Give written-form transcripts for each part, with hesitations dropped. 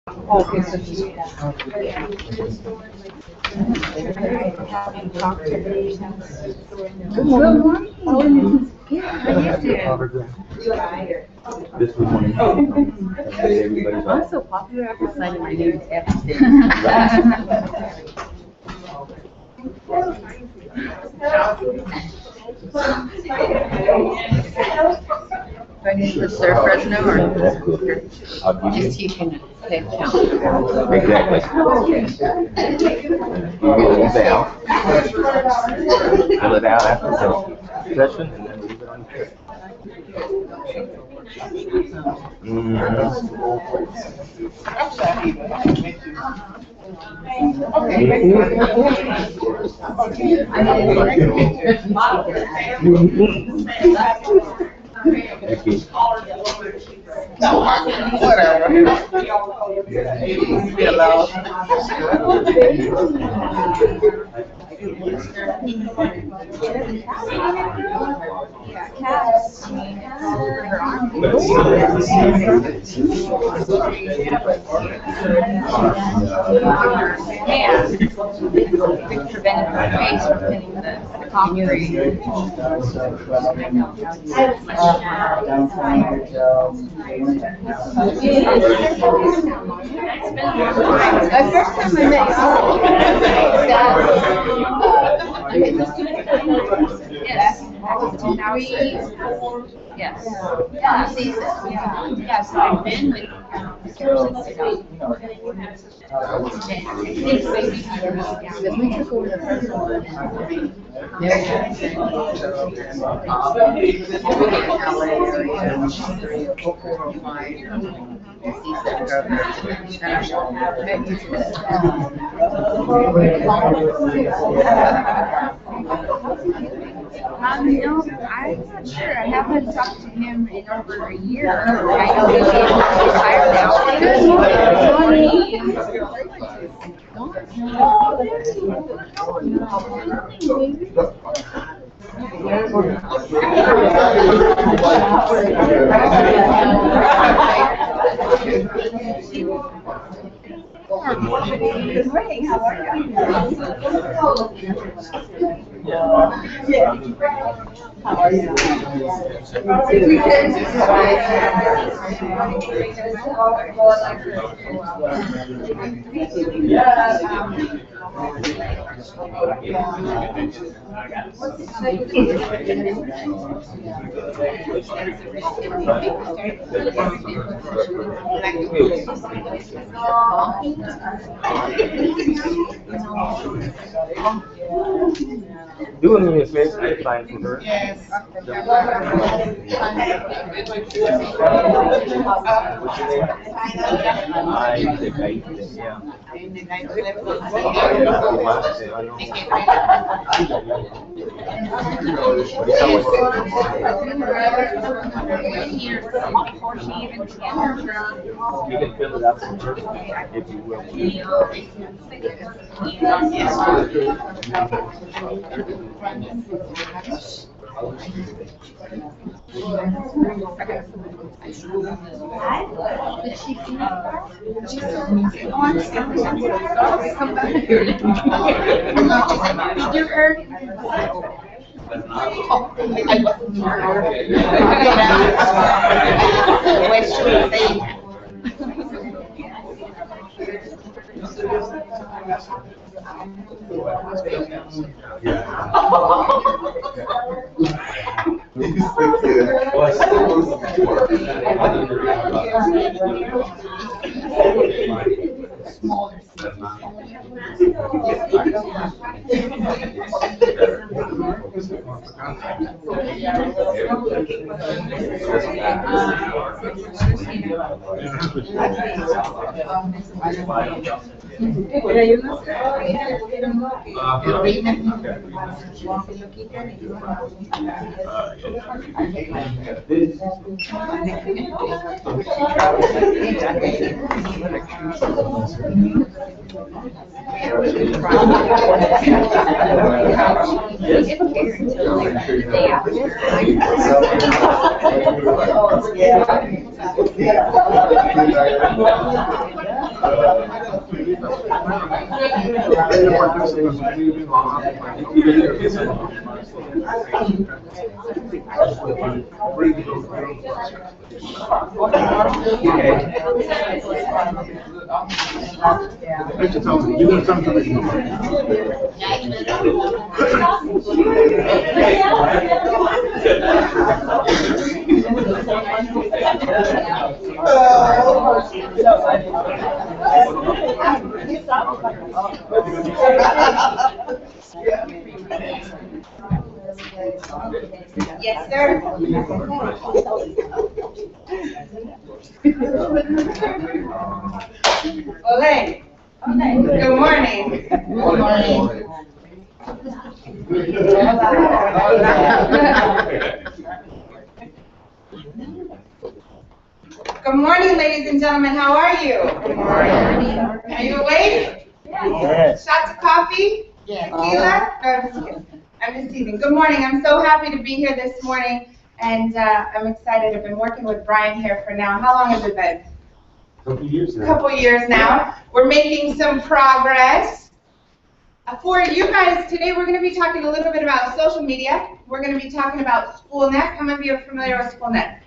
Okay, so she's having talked to me. Good morning. How are you? This was one of everybody's I'm so popular, I can sign my name every Do I need to put Sir Fresno or? That's cool. I'll give you. Just so you can head count. Exactly. You get these out. Fill it out after the session and then leave it on your trip. Yes. Yes, I've been with because we took over the first one No, I'm not sure. I haven't talked to him in over a year. I know he's retired now. Good morning. How are you? How are you? Doing me a favor, I find for her. Yes. What's your name? Yeah. You can fill it out for her if you will. You heard? Yes, sir. Ole. Good morning. Good morning. Good morning, ladies and gentlemen. How are you? Good morning. Are you awake? Yes. Shots of coffee? Yes. Tequila? No, I'm just kidding. I'm just teasing. Good morning. I'm so happy to be here this morning, and I'm excited. I've been working with Brian here for now. How long has it been? A couple years now. We're making some progress. For you guys, today we're going to be talking a little bit about social media. We're going to be talking about SKOOLnet. How many of you are familiar with SKOOLnet?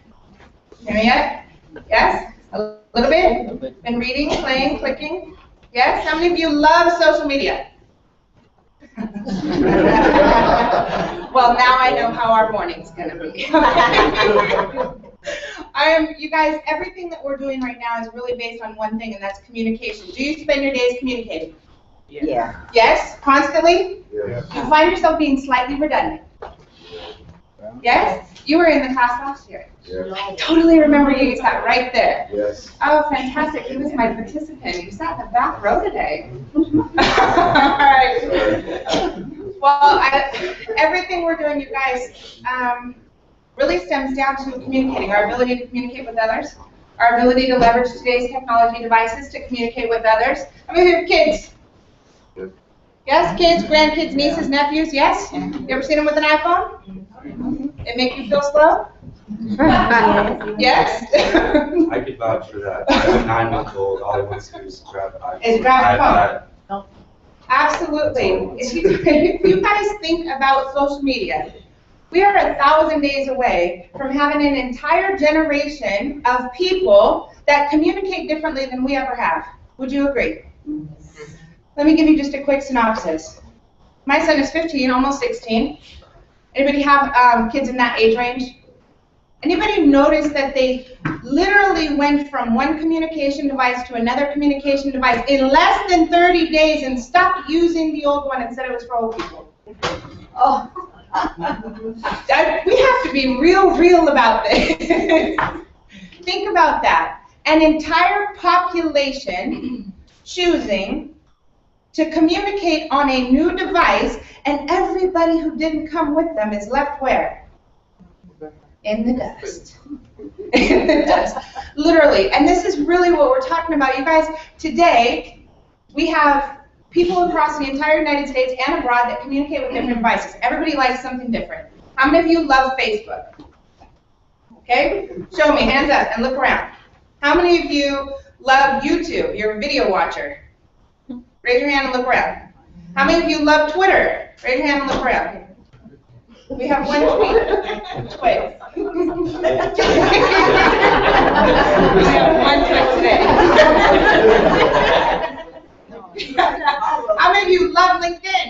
Hear me yet? Yes? A little bit? Been reading, playing, clicking? Yes? How many of you love social media? Well, now I know how our morning's going to be. You guys, everything that we're doing right now is really based on one thing, and that's communication. Do you spend your days communicating? Yeah. Yes? Constantly? Yeah. You find yourself being slightly redundant? Yes? You were in the class last year. Yeah. I totally remember you. You sat right there. Yes. Oh, fantastic. He was my participant. You sat in the back row today. All right. Well, everything we're doing, you guys, really stems down to communicating, our ability to communicate with others, our ability to leverage today's technology devices to communicate with others. How many of you have kids? Yes, kids, grandkids, nieces, nephews, yes? You ever seen them with an iPhone? It make you feel slow? Yes? I could vouch for that. I have a 9-month-old. All he wants to do is grab an Is grab a phone. Absolutely. If you guys think about social media, we are 1,000 days away from having an entire generation of people that communicate differently than we ever have. Would you agree? Let me give you just a quick synopsis. My son is 15, almost 16. Anybody have kids in that age range? Anybody notice that they literally went from one communication device to another communication device in less than 30 days and stopped using the old one and said it was for old people? Oh. We have to be real about this. Think about that. An entire population choosing to communicate on a new device, and everybody who didn't come with them is left where? In the dust. In the dust. Literally. And this is really what we're talking about. You guys, today, we have people across the entire United States and abroad that communicate with different devices. Everybody likes something different. How many of you love Facebook? Okay? Show me, hands up, and look around. How many of you love YouTube? You're a video watcher. Raise your hand and look around. How many of you love Twitter? Raise your hand and look around. We have one tweet. Twit. We have one twit today. How many of you love LinkedIn?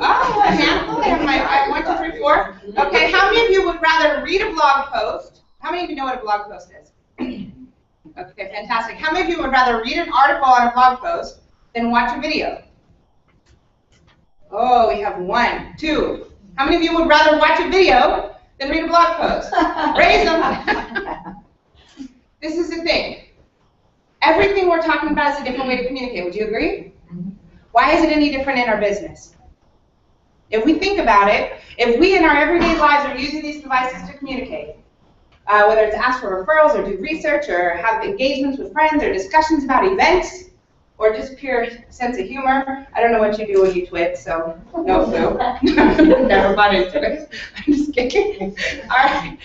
Oh, a handful. I have 1, 2, 3, 4. Okay, how many of you would rather read a blog post? How many of you know what a blog post is? Okay, fantastic. How many of you would rather read an article on a blog post than watch a video? Oh, we have 1, 2. How many of you would rather watch a video than read a blog post? Raise them. This is the thing. Everything we're talking about is a different way to communicate. Would you agree? Why is it any different in our business? If we think about it, if we in our everyday lives are using these devices to communicate, whether it's ask for referrals or do research or have engagements with friends or discussions about events or just pure sense of humor. I don't know what you do when you twit, so no. Never bought into it. I'm just kidding. All right.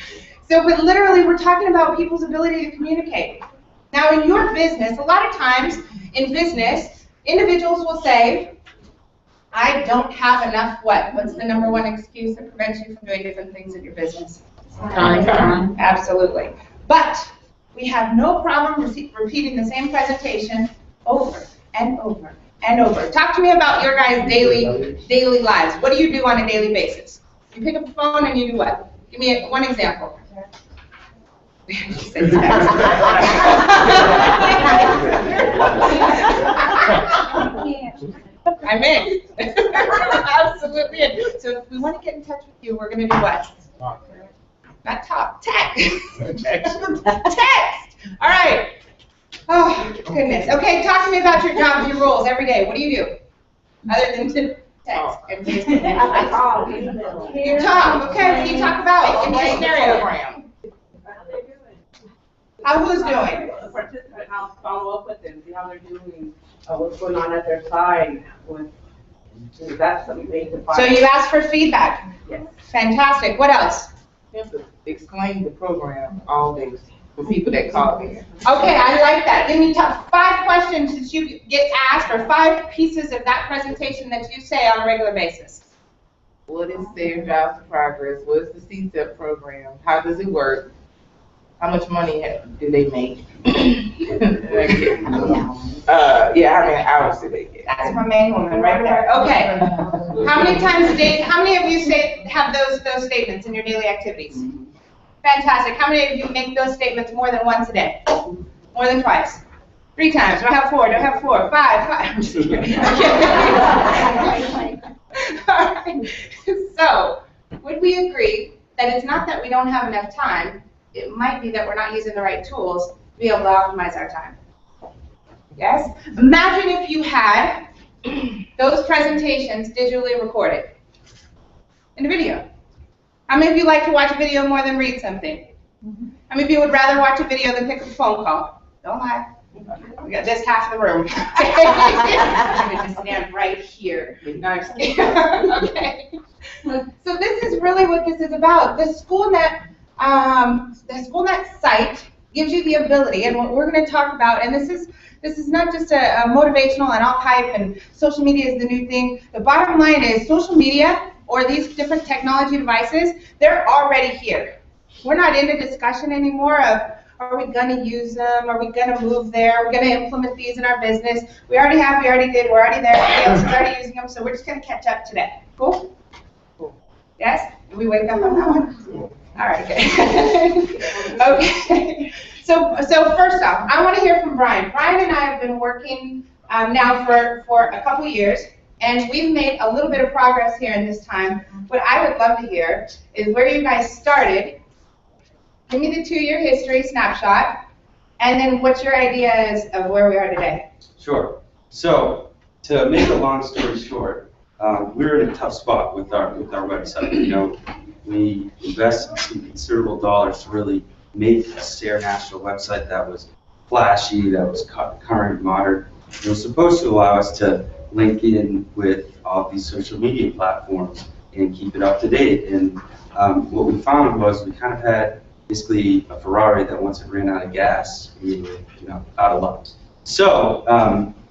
So, but literally, we're talking about people's ability to communicate. Now in your business, a lot of times in business, individuals will say, I don't have enough what? What's the number one excuse that prevents you from doing different things in your business? Time. Absolutely. But we have no problem repeating the same presentation over and over and over. Talk to me about your guys' daily lives. What do you do on a daily basis? You pick up the phone and you do what? Give me one example. I'm in. Absolutely in. So if we want to get in touch with you, we're going to do what? Not talk. Text. Text. All right. Oh, goodness. Okay, talk to me about your jobs, your roles every day. What do you do? Other than to text. You talk. Okay, what do you talk about? Give me a scenario. How who's doing? The participant, I'll follow up with them, see how they're doing, what's going on at their side. That's something they can find. So you ask for feedback. Yes. Fantastic. What else? You have to explain the program all day for people that call in. Okay, I like that. Give me 5 questions that you get asked, or 5 pieces of that presentation that you say on a regular basis. What is their Jobs to Progress? What is the CSEP program? How does it work? How much money do they make? Yeah, how many hours do they get? That's my main woman right there. Okay. How many times a day? How many of you have those statements in your daily activities? Fantastic. How many of you make those statements more than once a day? More than twice? 3 times? Do I have 4? Do I have 4? 5? I'm just kidding. All right. So, would we agree that it's not that we don't have enough time? It might be that we're not using the right tools to be able to optimize our time. Yes? Imagine if you had those presentations digitally recorded in a video. How many of you like to watch a video more than read something? How many of you would rather watch a video than pick up a phone call? Don't lie. We got this half of the room. I'm going to just stand right here. No, I'm just kidding. Okay. So this is really what this is about. The SKOOLnet site gives you the ability, and what we're going to talk about, and this is not just a motivational and all hype and social media is the new thing. The bottom line is social media or these different technology devices, they're already here. We're not in a discussion anymore of are we going to use them, are we going to move there, are we going to implement these in our business. We already have, we already did, we're already there, everybody else is already using them, so we're just going to catch up today. Cool? Yes? Did we wake up on that one? All right, good. Okay. So first off, I want to hear from Brian. Brian and I have been working now for a couple years, and we've made a little bit of progress here in this time. What I would love to hear is where you guys started. Give me the 2-year history snapshot, and then what your idea is of where we are today. Sure. So to make a long story short, we're in a tough spot with our website. You know, we invested some considerable dollars to really make a SARE national website that was flashy, that was current, modern. It was supposed to allow us to link in with all these social media platforms and keep it up to date. And what we found was we kind of had basically a Ferrari that once it ran out of gas, we were out of luck. So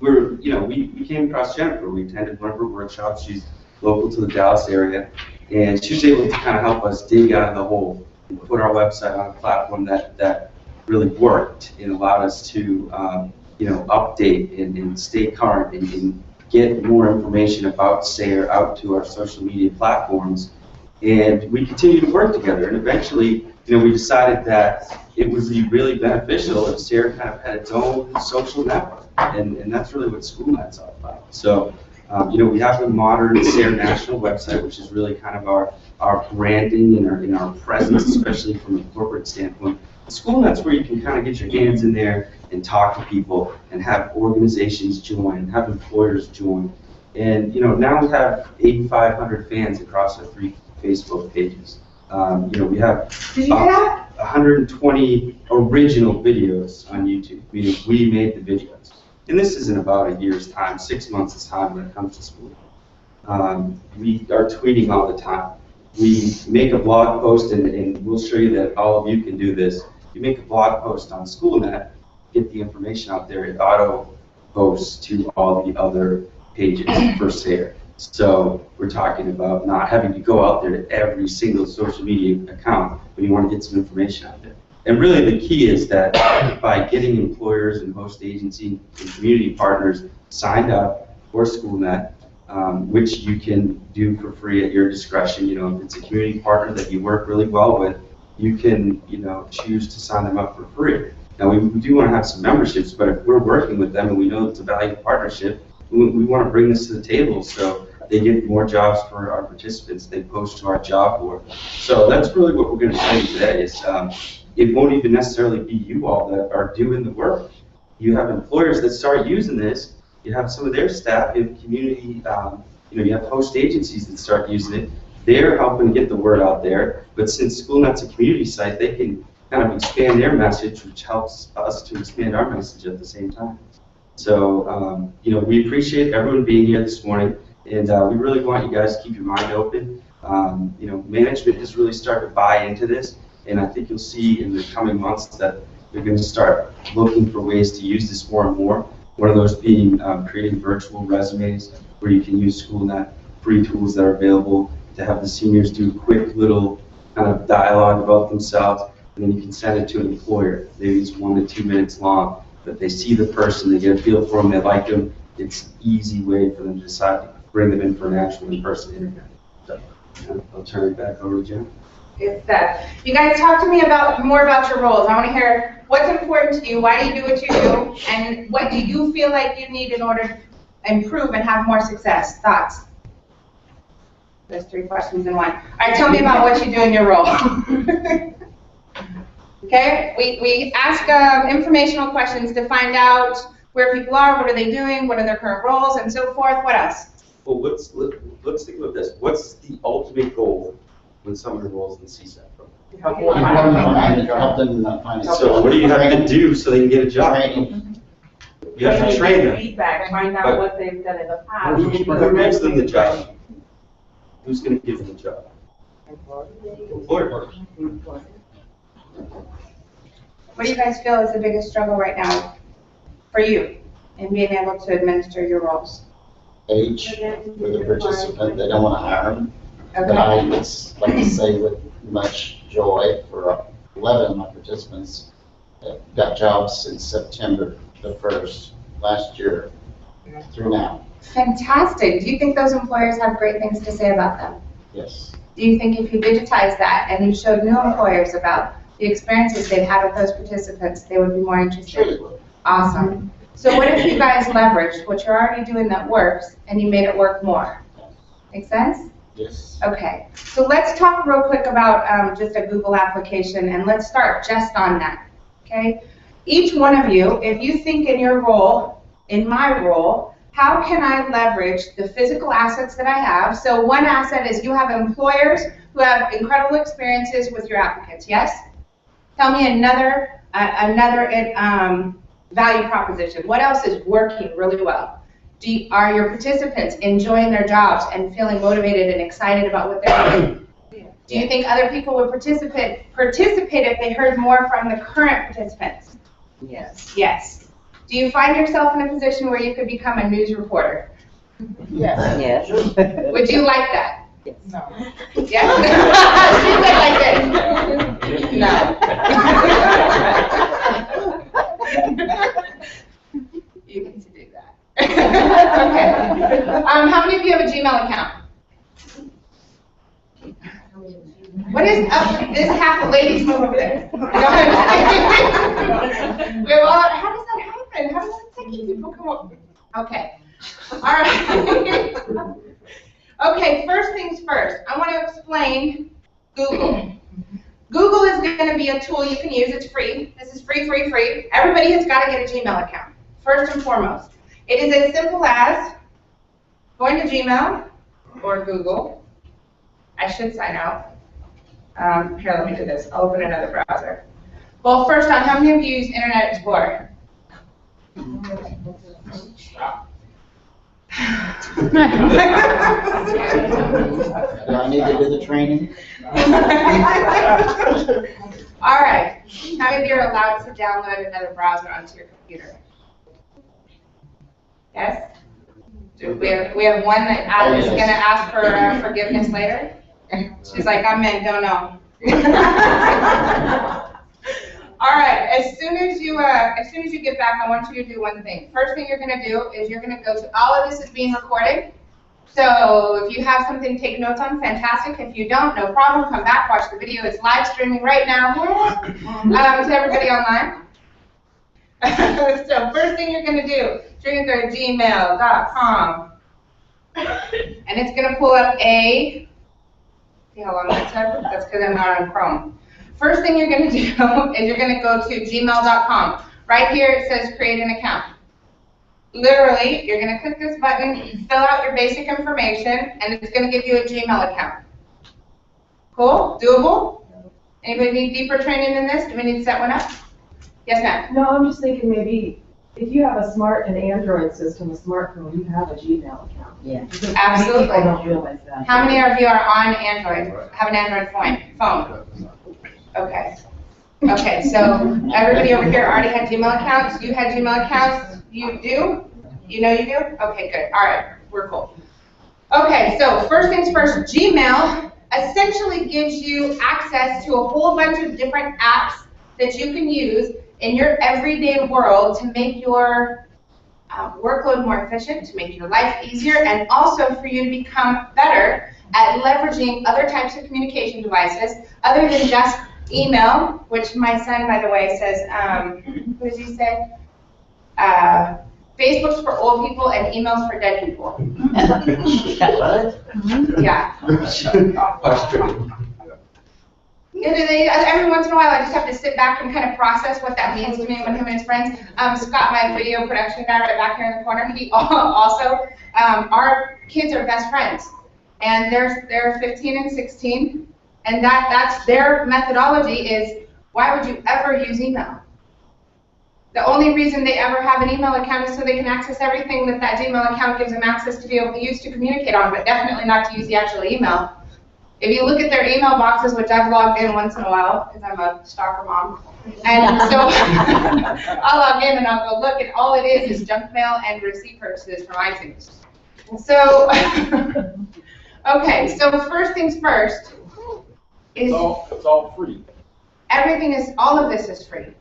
we came across Jennifer. We attended one of her workshops. She's local to the Dallas area, and she was able to kind of help us dig out of the hole and put our website on a platform that really worked and allowed us to update and stay current and get more information about SARE out to our social media platforms. And we continued to work together, and eventually we decided that it would be really beneficial if SARE kind of had its own social network, and that's really what SKOOLnet's all about. So, we have the modern SARE national website, which is really kind of our branding and our presence, especially from a corporate standpoint. SKOOLnet's where you can kind of get your hands in there and talk to people and have organizations join, have employers join. And now we have 8,500 fans across our 3 Facebook pages. We have 120 original videos on YouTube. We made the videos. And this is in about a year's time, 6 months' time when it comes to school. We are tweeting all the time. We make a blog post, and we'll show you that all of you can do this. You make a blog post on SKOOLnet, get the information out there, it auto posts to all the other pages for SARE. So we're talking about not having to go out there to every single social media account when you want to get some information out there. And really the key is that by getting employers and host agency and community partners signed up for SKOOLnet, which you can do for free at your discretion. You know, if it's a community partner that you work really well with, you can, you know, choose to sign them up for free. Now we do want to have some memberships, but if we're working with them and we know it's a valuable partnership, we want to bring this to the table so they get more jobs for our participants. They post to our job board. So that's really what we're going to show you today. Is it won't even necessarily be you all that are doing the work. You have employers that start using this. You have some of their staff in community. You know, you have host agencies that start using it. They're helping get the word out there. But since SKOOLnet's a community site, they can kind of expand their message, which helps us to expand our message at the same time. So, you know, we appreciate everyone being here this morning, and we really want you guys to keep your mind open. You know, management has really started to buy into this, and I think you'll see in the coming months that they're going to start looking for ways to use this more and more. One of those being creating virtual resumes where you can use SKOOLnet, free tools that are available to have the seniors do quick little kind of dialogue about themselves, and then you can send it to an employer. Maybe it's 1 to 2 minutes long, but they see the person, they get a feel for them, they like them. It's an easy way for them to decide to bring them in for an actual in-person interview. So, I'll turn it back over to Jen. Good stuff. You guys talk to me more about your roles. I want to hear what's important to you, why do you do what you do, and what do you feel like you need in order to improve and have more success? Thoughts? There's 3 questions in one. All right, tell me about what you do in your role. Okay, we ask informational questions to find out where people are, what are they doing, what are their current roles, and so forth. What else? Well, let's think about this. What's the ultimate goal when someone enrolls in the CSAP program? Help them find it. So what do you have to do so they can get a job? Training. You have to train them. Feedback, find out what they've done in the past. Who gives them the job? Who's going to give them the job? Employer. What do you guys feel is the biggest struggle right now for you in being able to administer your roles? Age for the participant, they don't want to hire them. Okay. But I would like to say with much joy for 11 of my participants that got jobs since September the 1st last year through now. Fantastic. Do you think those employers have great things to say about them? Yes. Do you think if you digitize that and you showed new employers about the experiences they've had with those participants, they would be more interested? Awesome. So what if you guys leveraged what you're already doing that works and you made it work more? Make sense? Yes. Okay. So let's talk real quick about just a Google application, and let's start just on that. Okay? Each one of you, if you think in your role, in my role, how can I leverage the physical assets that I have? So one asset is you have employers who have incredible experiences with your applicants, yes? Tell me another value proposition. What else is working really well? Are your participants enjoying their jobs and feeling motivated and excited about what they're doing? Do you think other people would participate if they heard more from the current participants? Yes. Yes. Do you find yourself in a position where you could become a news reporter? Yes. Would you like that? No. Yes? She said like this. No. You get to do that. Okay. How many of you have a Gmail account? What is up? This half the ladies move over there. Well, how does that happen? How does it take people come over? Okay. All right. Okay, first things first. I want to explain Google. Google is going to be a tool you can use. It's free. This is free, free, free. Everybody has got to get a Gmail account, first and foremost. It is as simple as going to Gmail or Google. I should sign out. Here, let me do this. I'll open another browser. Well, first on, how many of you use Internet Explorer? Do I need to do the training? All right. How many of you are allowed to download another browser onto your computer? Yes? We have one that is going to ask for forgiveness later. She's like, I'm in, don't know. All right, as soon as you get back, I want you to do one thing. First thing you're going to do is you're going to go to, all of this is being recorded. So if you have something to take notes on, fantastic. If you don't, no problem. Come back, watch the video. It's live streaming right now to everybody online. So first thing you're going to do is you're going to go to gmail.com. And it's going to pull up see how long that took? That's because I'm not on Chrome. First thing you're going to do is you're going to go to gmail.com. Right here it says create an account. Literally, you're going to click this button, fill out your basic information, and it's going to give you a Gmail account. Cool? Doable? Anybody need deeper training than this? Do we need to set one up? Yes, ma'am. No, I'm just thinking maybe if you have an Android system, a smartphone, you have a Gmail account. Yeah. Because Absolutely. People don't realize that. How many of you are on Android? Have an Android phone? Okay. Okay, so everybody over here already had Gmail accounts. You had Gmail accounts. You do? You know you do? Okay, good. All right, we're cool. Okay, so first things first, Gmail essentially gives you access to a whole bunch of different apps that you can use in your everyday world to make your workload more efficient, to make your life easier, and also for you to become better at leveraging other types of communication devices other than just email, which my son, by the way, says, what does he say? Facebook's for old people and email's for dead people. What? Yeah. Every once in a while, I just have to sit back and kind of process what that means to me when him and his friends. Scott, my video production guy right back here in the corner, he also, our kids are best friends. And they're 15 and 16. And that's their methodology is, why would you ever use email? The only reason they ever have an email account is so they can access everything that Gmail account gives them access to be able to use to communicate on, but definitely not to use the actual email. If you look at their email boxes, which I've logged in once in a while, because I'm a stalker mom, and so I'll log in and I'll go look, and all it is junk mail and receipt purchases from iTunes. So, okay, so first things first is it's all free. all of this is free.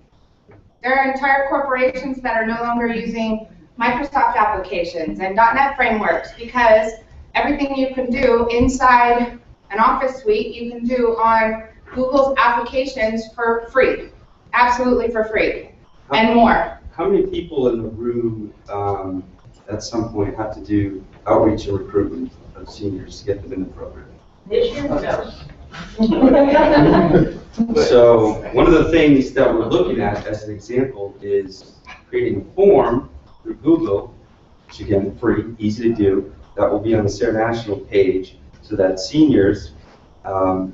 There are entire corporations that are no longer using Microsoft applications and .NET frameworks because everything you can do inside an Office suite, you can do on Google's applications for free, absolutely for free, and more. How many people in the room at some point have to do outreach and recruitment of seniors to get them in the program? So one of the things that we're looking at as an example is creating a form through Google, which again, free, easy to do, that will be on the Sarah National page so that seniors,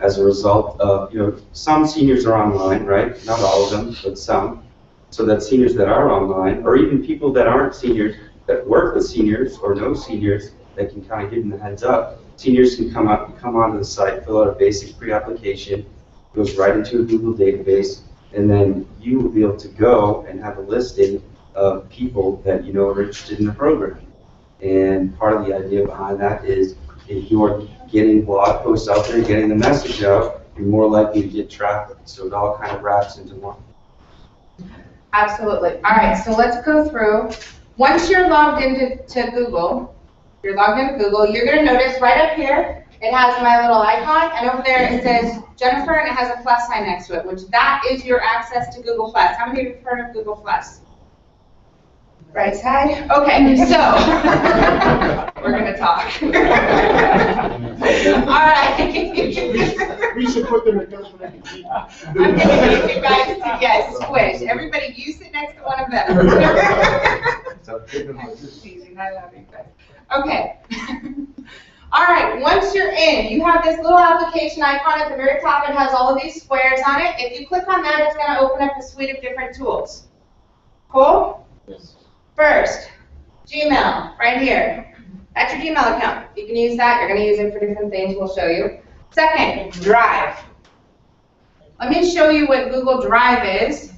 as a result of, some seniors are online, right? Not all of them, but some. So that seniors that are online, or even people that aren't seniors, that work with seniors or know seniors, that can kind of give them the heads up. Seniors can come onto the site, fill out a basic pre-application, goes right into a Google database, and then you will be able to go and have a listing of people that you know are interested in the program. And part of the idea behind that is if you're getting blog posts out there, getting the message out, you're more likely to get traffic. So it all kind of wraps into one. Absolutely. All right, so let's go through. Once you're logged into Google, you're going to notice right up here, it has my little icon, and over there it says Jennifer, and it has a plus sign next to it, which that is your access to Google+. How many of you have heard of Google+? Right side? Okay, so we're going to talk. All right. We should put them in there so they can see. I'm going to need you guys to, yes, squish. Everybody, you sit next to one of them. I love you guys. Okay. All right, once you're in, you have this little application icon at the very top. It has all of these squares on it. If you click on that, it's going to open up a suite of different tools. Cool? Yes. First, Gmail, right here. That's your Gmail account. You can use that. You're going to use it for different things. We'll show you. Second, Drive. Let me show you what Google Drive is.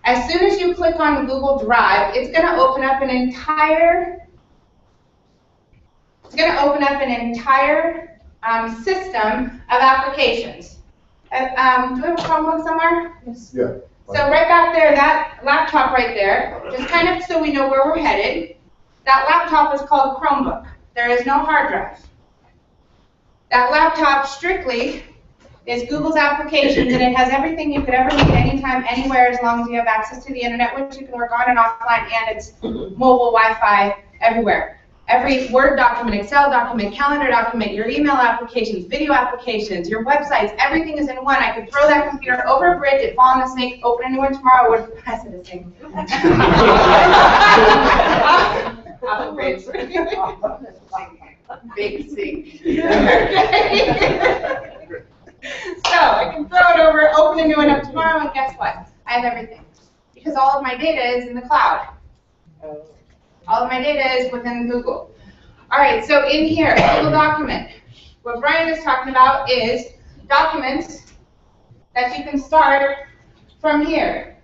As soon as you click on Google Drive, it's going to open up an entire system of applications. Do we have a Chromebook somewhere? Yeah. So right back there, that laptop right there, just kind of so we know where we're headed, that laptop is called Chromebook. There is no hard drive. That laptop strictly is Google's applications, and it has everything you could ever need anytime, anywhere, as long as you have access to the internet, which you can work on and offline, and it's mobile Wi-Fi everywhere. Every Word document, Excel document, calendar document, your email applications, video applications, your websites, everything is in one. I could throw that computer over a bridge, it'd fall in a snake, open a new one tomorrow, would pass it a snake. Off a bridge. Big sink. So I can throw it over, open a new one up tomorrow, and guess what? I have everything. Because all of my data is in the cloud. All of my data is within Google. All right, so in here, Google document. What Brian is talking about is documents that you can start from here.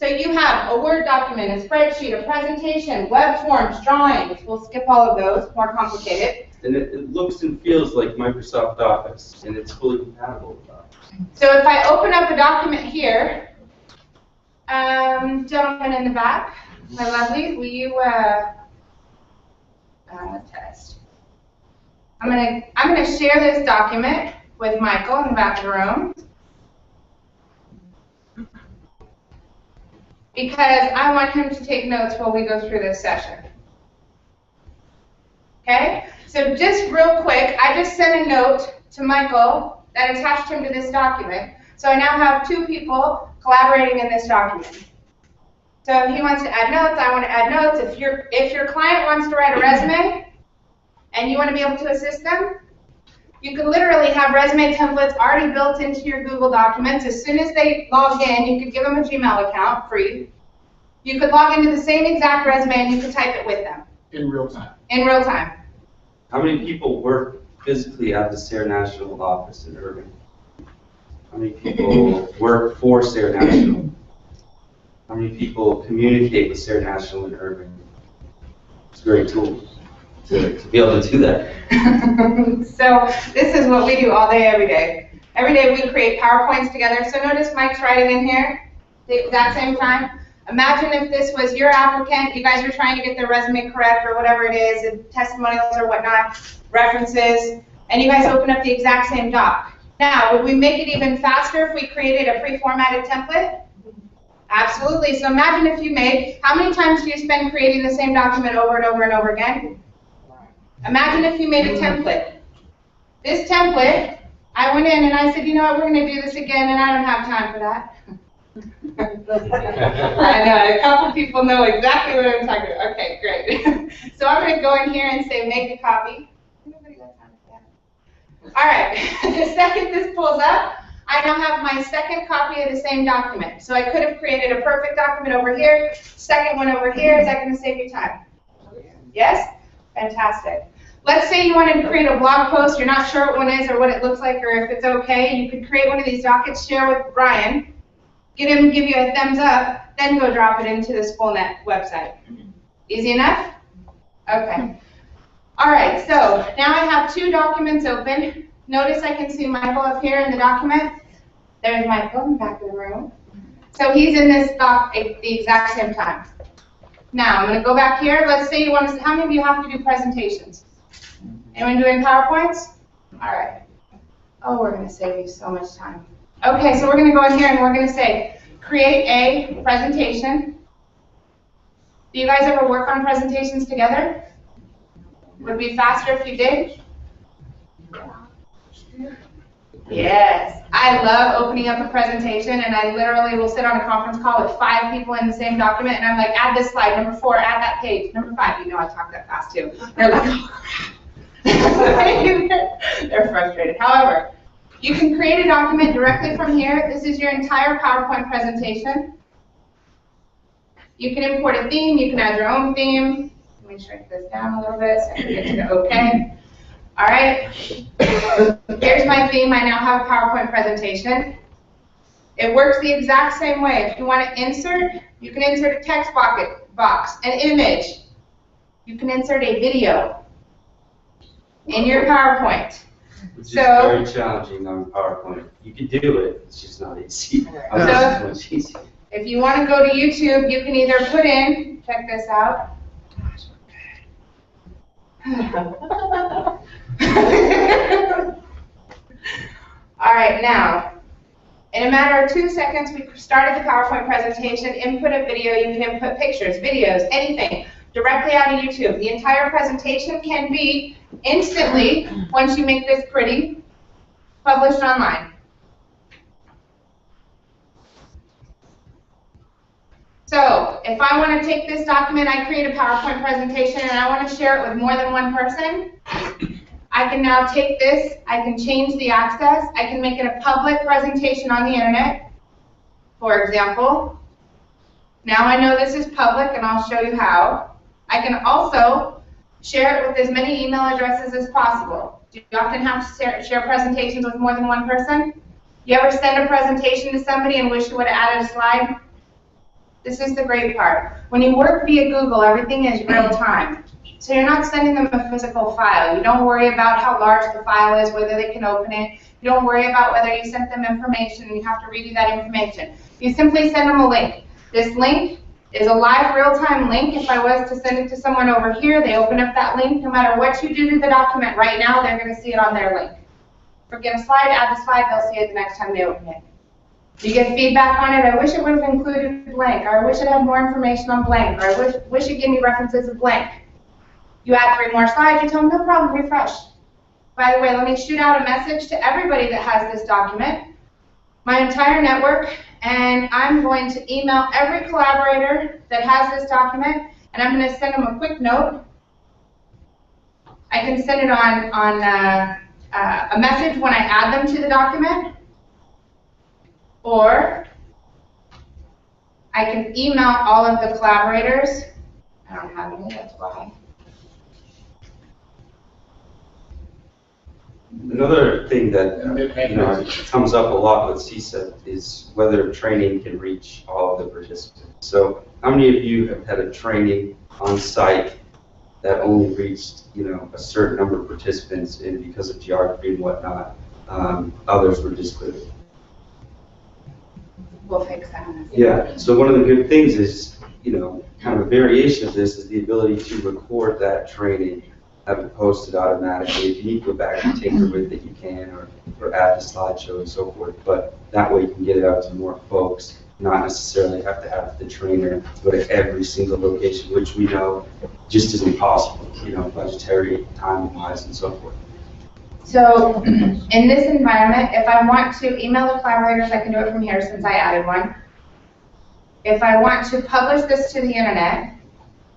So you have a Word document, a spreadsheet, a presentation, web forms, drawings. We'll skip all of those, more complicated. And it looks and feels like Microsoft Office, and it's fully compatible with Office. So if I open up a document here, gentleman in the back, my lovely, will you test? I'm gonna share this document with Michael in the back of the room because I want him to take notes while we go through this session. Okay? So just real quick, I just sent a note to Michael that attached him to this document. So I now have two people collaborating in this document. So if he wants to add notes, I want to add notes. If your client wants to write a resume and you want to be able to assist them, you can literally have resume templates already built into your Google Documents. As soon as they log in, you could give them a Gmail account, free. You could log into the same exact resume and you could type it with them. In real time. In real time. How many people work physically at the Sayre National office in Irving? How many people work for Sayre National? How many people communicate with Sayre National in Irving? It's a great tool to be able to do that. So this is what we do all day, every day. Every day we create PowerPoints together. So notice Mike's writing in here at the exact same time. Imagine if this was your applicant, you guys are trying to get their resume correct or whatever it is, and testimonials or whatnot, references, and you guys open up the exact same doc. Now, would we make it even faster if we created a pre-formatted template? Absolutely. So imagine if you made, how many times do you spend creating the same document over and over and over again? Imagine if you made a template. This template, I went in and I said, you know what, we're going to do this again, and I don't have time for that. I know, a couple people know exactly what I'm talking about. Okay, great. So I'm going to go in here and say make a copy. Nobody got time for that. All right, the second this pulls up, I now have my second copy of the same document. So I could have created a perfect document over here, second one over here. Is that going to save you time? Yes? Fantastic. Let's say you wanted to create a blog post, you're not sure what one is or what it looks like or if it's okay. You could create one of these dockets, share with Brian, get him to give you a thumbs up, then go drop it into the SKOOLnet website. Easy enough? Okay. All right, so now I have two documents open. Notice I can see Michael up here in the document. There's Michael in the back of the room. So he's in this doc at the exact same time. Now, I'm going to go back here. Let's say you want to, how many of you have to do presentations? Anyone doing PowerPoints? All right. Oh, we're going to save you so much time. Okay, so we're going to go in here and we're going to say, create a presentation. Do you guys ever work on presentations together? Would it be faster if you did? Yes. I love opening up a presentation, and I literally will sit on a conference call with 5 people in the same document, and I'm like, add this slide, number 4, add that page, number 5. You know I talk that fast too. They're like, oh crap. They're frustrated. However, you can create a document directly from here. This is your entire PowerPoint presentation. You can import a theme. You can add your own theme. Let me shrink this down a little bit so I can get to the OK. All right? Here's my theme. I now have a PowerPoint presentation. It works the exact same way. If you want to insert, you can insert a text box, an image. You can insert a video in your PowerPoint. Which is So- very challenging on PowerPoint. You can do it, it's just not easy. Ours is much easier. If you want to go to YouTube, you can either put in, check this out. All right, now, in a matter of 2 seconds, we started the PowerPoint presentation, input a video, you can input pictures, videos, anything, directly out of YouTube. The entire presentation can be instantly, once you make this pretty, published online. So, if I want to take this document, I create a PowerPoint presentation, and I want to share it with more than one person, I can now take this, I can change the access, I can make it a public presentation on the internet, for example. Now I know this is public, and I'll show you how. I can also share it with as many email addresses as possible. Do you often have to share presentations with more than one person? You ever send a presentation to somebody and wish you would have added a slide? This is the great part. When you work via Google, everything is real time. So you're not sending them a physical file. You don't worry about how large the file is, whether they can open it. You don't worry about whether you sent them information and you have to redo that information. You simply send them a link. This link is a live real-time link. If I was to send it to someone over here, they open up that link. No matter what you do to the document right now, they're going to see it on their link. Forget a slide, add the slide, they'll see it the next time they open it. You get feedback on it. I wish it would have included blank, or I wish it had more information on blank, or I wish it gave me references of blank. You add 3 more slides, you tell them, no problem, refresh. By the way, let me shoot out a message to everybody that has this document, my entire network, and I'm going to email every collaborator that has this document, and I'm going to send them a quick note. I can send it on a message when I add them to the document, or I can email all of the collaborators. I don't have any, that's why. Another thing that comes up a lot with CSEP is whether training can reach all of the participants. So how many of you have had a training on site that only reached a certain number of participants, and because of geography and whatnot, others were discluded? We'll fix that. Yeah, so one of the good things is, kind of a variation of this is the ability to record that training, have it posted automatically. If you need to go back and tinker with it, you can, or add the slideshow and so forth. But that way you can get it out to more folks, not necessarily have to have the trainer go to every single location, which we know just isn't possible, budgetary, time-wise, and so forth. So in this environment, if I want to email the collaborators, I can do it from here since I added one. If I want to publish this to the internet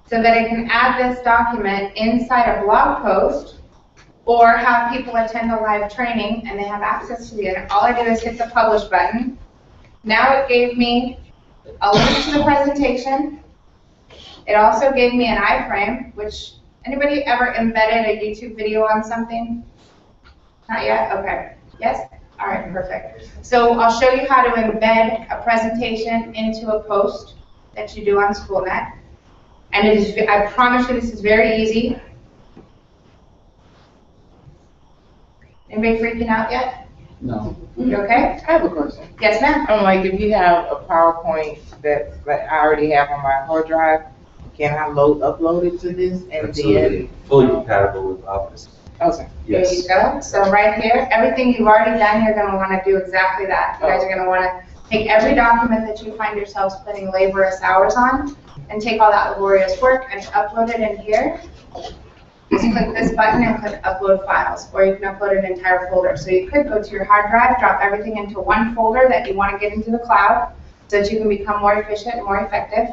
so that I can add this document inside a blog post or have people attend a live training and they have access to the internet, all I do is hit the publish button. Now it gave me a link to the presentation. It also gave me an iframe, which, anybody ever embedded a YouTube video on something? Not yet? Okay. Yes? All right, perfect. So I'll show you how to embed a presentation into a post that you do on SKOOLnet. And it is, I promise you this is very easy. Anybody freaking out yet? No. You okay? I have a question. Yes, ma'am? I'm like, if you have a PowerPoint that I already have on my hard drive, can I upload it to this and Absolutely. Fully compatible with Office. Okay. There you go. So right here, everything you've already done, you're going to want to do exactly that. You guys are going to want to take every document that you find yourselves spending laborious hours on and take all that laborious work and upload it in here. Just click this button and click upload files, or you can upload an entire folder. So you could go to your hard drive, drop everything into one folder that you want to get into the cloud so that you can become more efficient and more effective.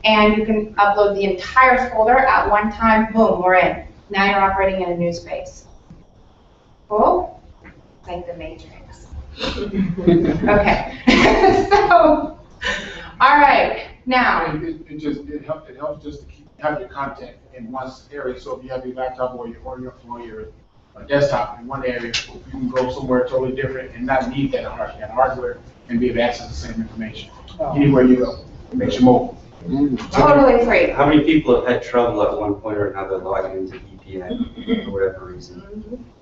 And you can upload the entire folder at one time. Boom, we're in. Now you're operating in a new space. Cool? Like the Matrix. Okay. So, all right. Now. It helps just to have your content in one area. So if you have your laptop or your a desktop in one area, you can go somewhere totally different and not need that hardware and be able to access the same information anywhere you go. It makes you mobile. Totally free. How many people have had trouble at one point or another logging into VPN for whatever reason?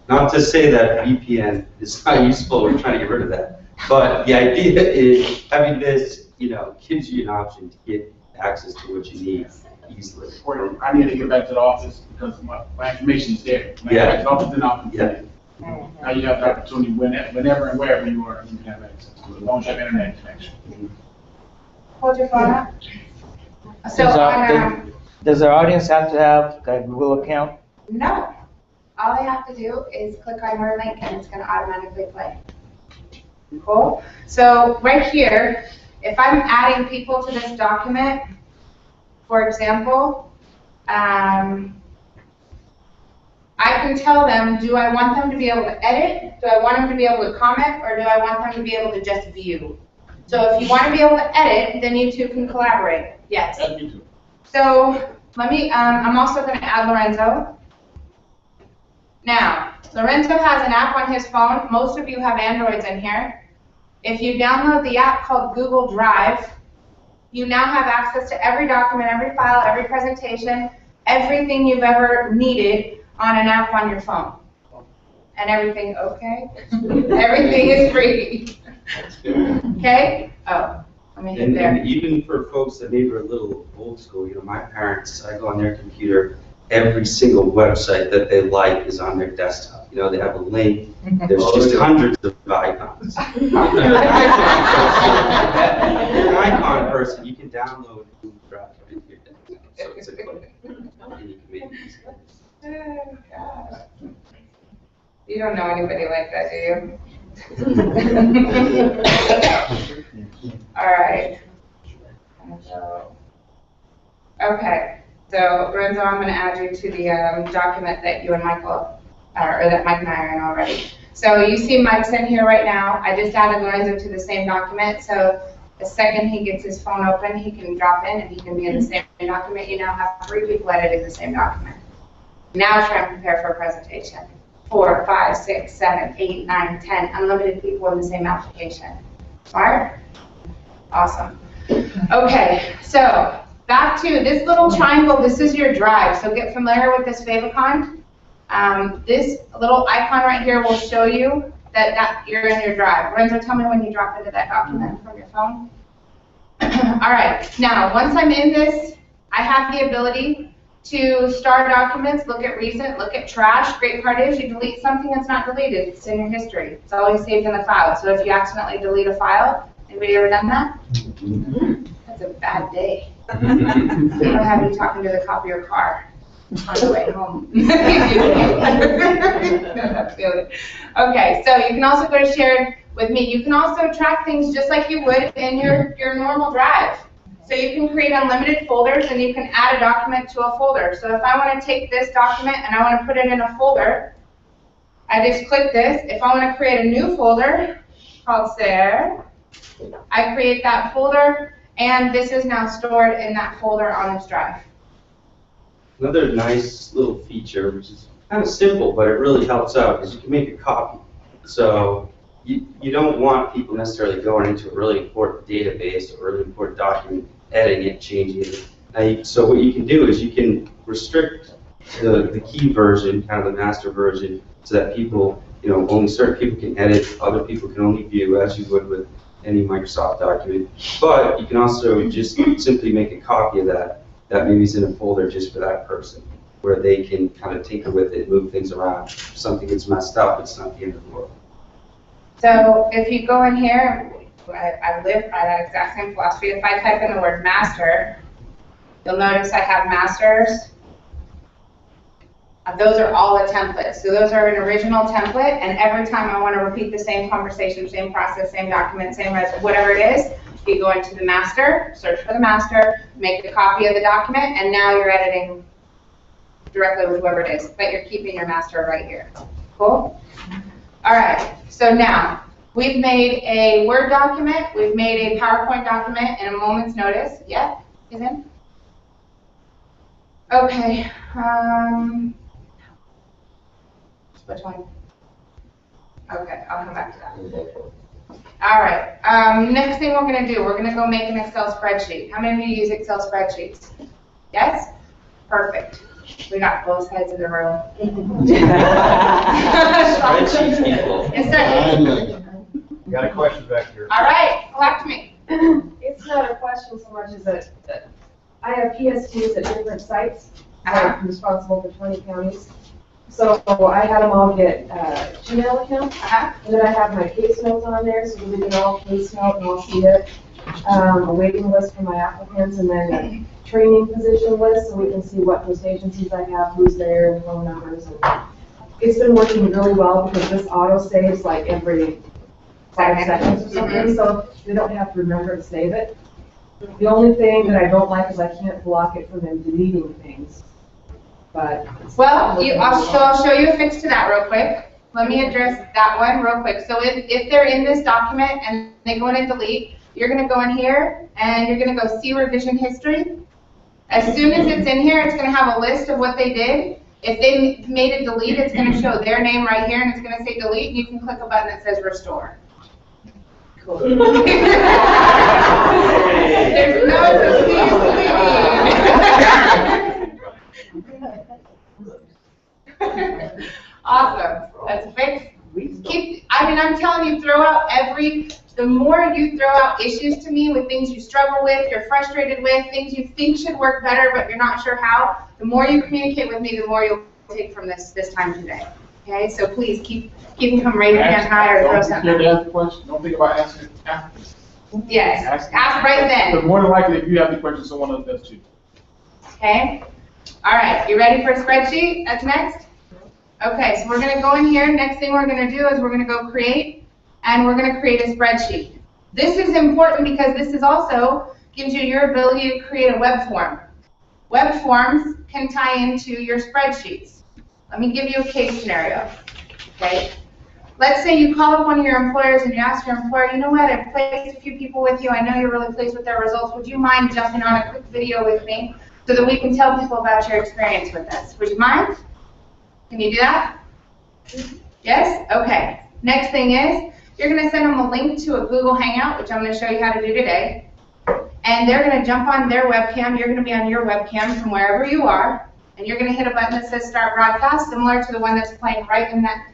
Not to say that VPN is not useful, we're trying to get rid of that. But the idea is having this, gives you an option to get access to what you need easily. Or I need to get back to the office because my information is there. When I Yeah. get back to the office, then I'll complete Yeah. it. Now you have the opportunity whenever and wherever you are, you can have access to it, as long as you have internet connection. Hold your phone up. So Does our audience have to have a Google account? no. All they have to do is click on your link and it's gonna automatically play. Cool? So right here, if I'm adding people to this document, for example, I can tell them, do I want them to be able to edit? Do I want them to be able to comment? Or do I want them to be able to just view? So if you want to be able to edit, then you two can collaborate. Yes. That's me too. So let me, I'm also going to add Lorenzo. Now, Lorenzo has an app on his phone. Most of you have Androids in here. If you download the app called Google Drive, you now have access to every document, every file, every presentation, everything you've ever needed on an app on your phone. And everything, okay? Everything is free. Okay? Oh, let me hit there. And even for folks that maybe are a little old school, my parents, I go on their computer, every single website that they like is on their desktop. They have a link, there's just hundreds of icons. If you're an icon person, you can download Google Drive into your desktop, so it's a click. And you can make it easy. Oh, gosh. You don't know anybody like that, do you? All right. Okay, so Lorenzo, I'm going to add you to the document that you and Michael, or that Mike and I are in already. So you see Mike's in here right now. I just added Lorenzo to the same document, so the second he gets his phone open, he can drop in and he can be in the same document. You now have 3 people editing the same document. Now try and prepare for a presentation. 4, 5, 6, 7, 8, 9, 10, unlimited people in the same application. Smart? Awesome. Okay, so back to this little triangle. This is your drive, so get familiar with this favicon. This little icon right here will show you that you're in your drive. Lorenzo, tell me when you drop into that document from your phone. All right, now once I'm in this, I have the ability to star documents, look at recent, look at trash. Great part is you delete something that's not deleted. It's in your history. It's always saved in the file. So if you accidentally delete a file, anybody ever done that? That's a bad day. Or have you talking to the cop of your car on the way home? Okay, so you can also go to shared with me. You can also track things just like you would in your normal drive. So you can create unlimited folders and you can add a document to a folder. So if I want to take this document and I want to put it in a folder, I just click this. If I want to create a new folder called Share, I create that folder and this is now stored in that folder on this drive. Another nice little feature, which is kind of simple, but it really helps out, is you can make a copy. So you don't want people necessarily going into a really important database or really important document, editing it, changing it. So what you can do is you can restrict the key version, kind of the master version, so that people, only certain people can edit, other people can only view, as you would with any Microsoft document. But you can also just simply make a copy of that maybe is in a folder just for that person, where they can kind of tinker with it, move things around. If something gets messed up, it's not the end of the world. So if you go in here, I live by that exact same philosophy. If I type in the word master, you'll notice I have masters. Those are all the templates. So those are an original template, and every time I want to repeat the same conversation, same process, same document, same whatever it is, you go into the master, search for the master, make a copy of the document, and now you're editing directly with whoever it is, but you're keeping your master right here. Cool? All right, so now we've made a Word document, we've made a PowerPoint document in a moment's notice. Yeah, is in? Which one? Okay, I'll come back to that. All right, next thing we're gonna do, we're gonna go make an Excel spreadsheet. How many of you use Excel spreadsheets? Yes? Perfect. We got both sides of the room. Spreadsheet people. Instead, Got a question back here. all right, talk to me. It's not a question so much as that I have PSTs at different sites. Uh-huh. I'm responsible for 20 counties. So I had them all get Gmail accounts. Uh-huh. And then I have my case notes on there so that we can all case note and all see it. A waiting list for my applicants and then a training position list so we can see what those agencies I have, who's there, and phone numbers. And it's been working really well because this auto saves like every 5 seconds or something, so we don't have to remember to save it. The only thing that I don't like is I can't block it from them deleting things. But Well, I'll show you a fix to that real quick. Let me address that one real quick. So if they're in this document and they go in and delete, you're gonna go in here and you're gonna go see revision history. As soon as it's in here, it's gonna have a list of what they did. If they made a delete, it's gonna show their name right here and it's gonna say delete, and you can click a button that says restore. Cool. There's no delete. Awesome. That's a fix. I'm telling you, the more you throw out issues to me with things you struggle with, you're frustrated with, things you think should work better, but you're not sure how, the more you communicate with me, the more you'll take from this time today. Okay, so please keep them raise your hand high or throw something. Don't ask the question. Don't think about asking it after. Yes, ask right then. But more than likely, if you have the question, someone else does too. Okay, all right, you ready for a spreadsheet? That's next? Okay, so we're gonna go in here. Next thing we're gonna do is we're gonna go create, and we're gonna create a spreadsheet. This is important because this is also gives you your ability to create a web form. Web forms can tie into your spreadsheets. Let me give you a case scenario, okay? Let's say you call up one of your employers and you ask your employer, you know what, I've placed a few people with you, I know you're really pleased with their results, would you mind jumping on a quick video with me so that we can tell people about your experience with us? Would you mind? Can you do that? Yes? Okay. Next thing is, you're going to send them a link to a Google Hangout, which I'm going to show you how to do today. And they're going to jump on their webcam. You're going to be on your webcam from wherever you are. And you're going to hit a button that says Start Broadcast, similar to the one that's playing right in that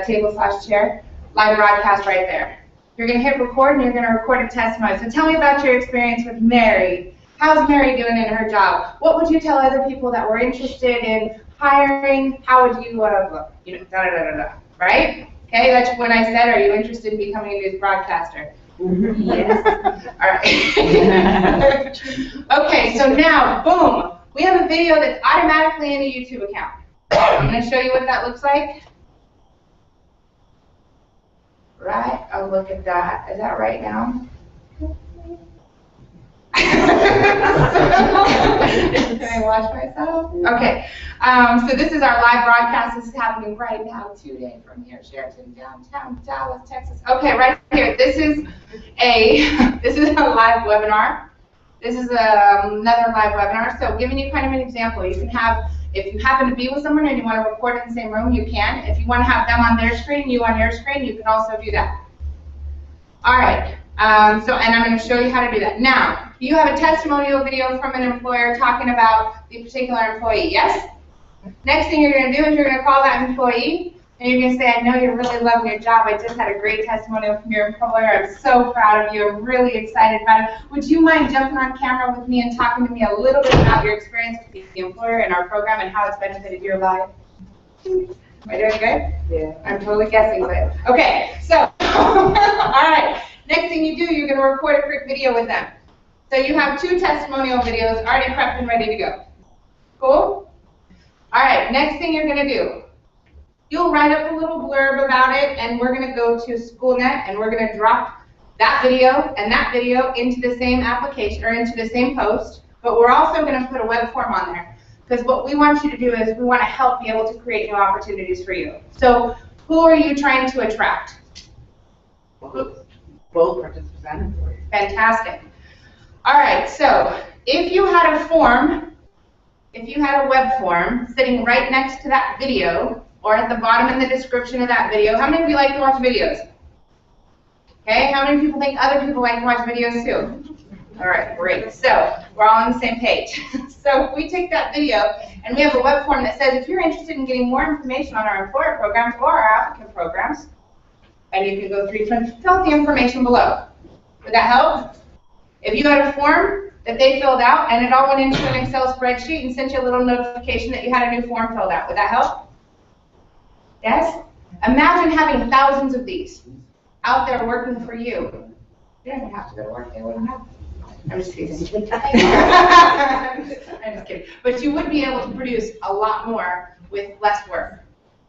table/chair. Live broadcast right there. You're going to hit record, and you're going to record a testimony. So tell me about your experience with Mary. How's Mary doing in her job? What would you tell other people that were interested in hiring? How would you, right? Okay, that's when I said, are you interested in becoming a news broadcaster? Yes. All right. Okay, so now, boom, we have a video that's automatically in a YouTube account. I'm going to show you what that looks like. Right? Oh, look at that. Is that right now? Can I watch myself? Okay. So this is our live broadcast. This is happening right now, today from here, Sheraton, downtown Dallas, Texas. Okay, right here. This is a live webinar. This is another live webinar. So giving you kind of an example, you can have, if you happen to be with someone and you want to record in the same room, you can. If you want to have them on their screen, you on your screen, you can also do that. All right. And I'm going to show you how to do that. Now, you have a testimonial video from an employer talking about the particular employee, yes? Next thing you're going to do is you're going to call that employee, and you're going to say, I know you're really loving your job. I just had a great testimonial from your employer. I'm so proud of you. I'm really excited about it. Would you mind jumping on camera with me and talking to me a little bit about your experience with the employer and our program and how it's benefited your life? Am I doing good? Yeah. I'm totally guessing, but okay. So, all right. Next thing you do, you're going to record a quick video with them. So you have 2 testimonial videos already prepped and ready to go. Cool? All right, next thing you're going to do, you'll write up a little blurb about it, and we're going to go to SKOOLnet, and we're going to drop that video and that video into the same application, or into the same post, but we're also going to put a web form on there. Because what we want you to do is we want to help be able to create new opportunities for you. So who are you trying to attract? Both participants and employees. Fantastic. All right, so if you had a form, if you had a web form sitting right next to that video, or at the bottom in the description of that video. How many of you like to watch videos? Okay, how many people think other people like to watch videos too? All right, great. So we're all on the same page. So if we take that video and we have a web form that says if you're interested in getting more information on our employer programs or our applicant programs, and you can go through each one, fill out the information below. Would that help? If you had a form that they filled out and it all went into an Excel spreadsheet and sent you a little notification that you had a new form filled out, would that help? Yes? Imagine having thousands of these out there working for you. You don't even have to go to work, they wouldn't have. I'm just kidding. I'm just kidding. But you would be able to produce a lot more with less work.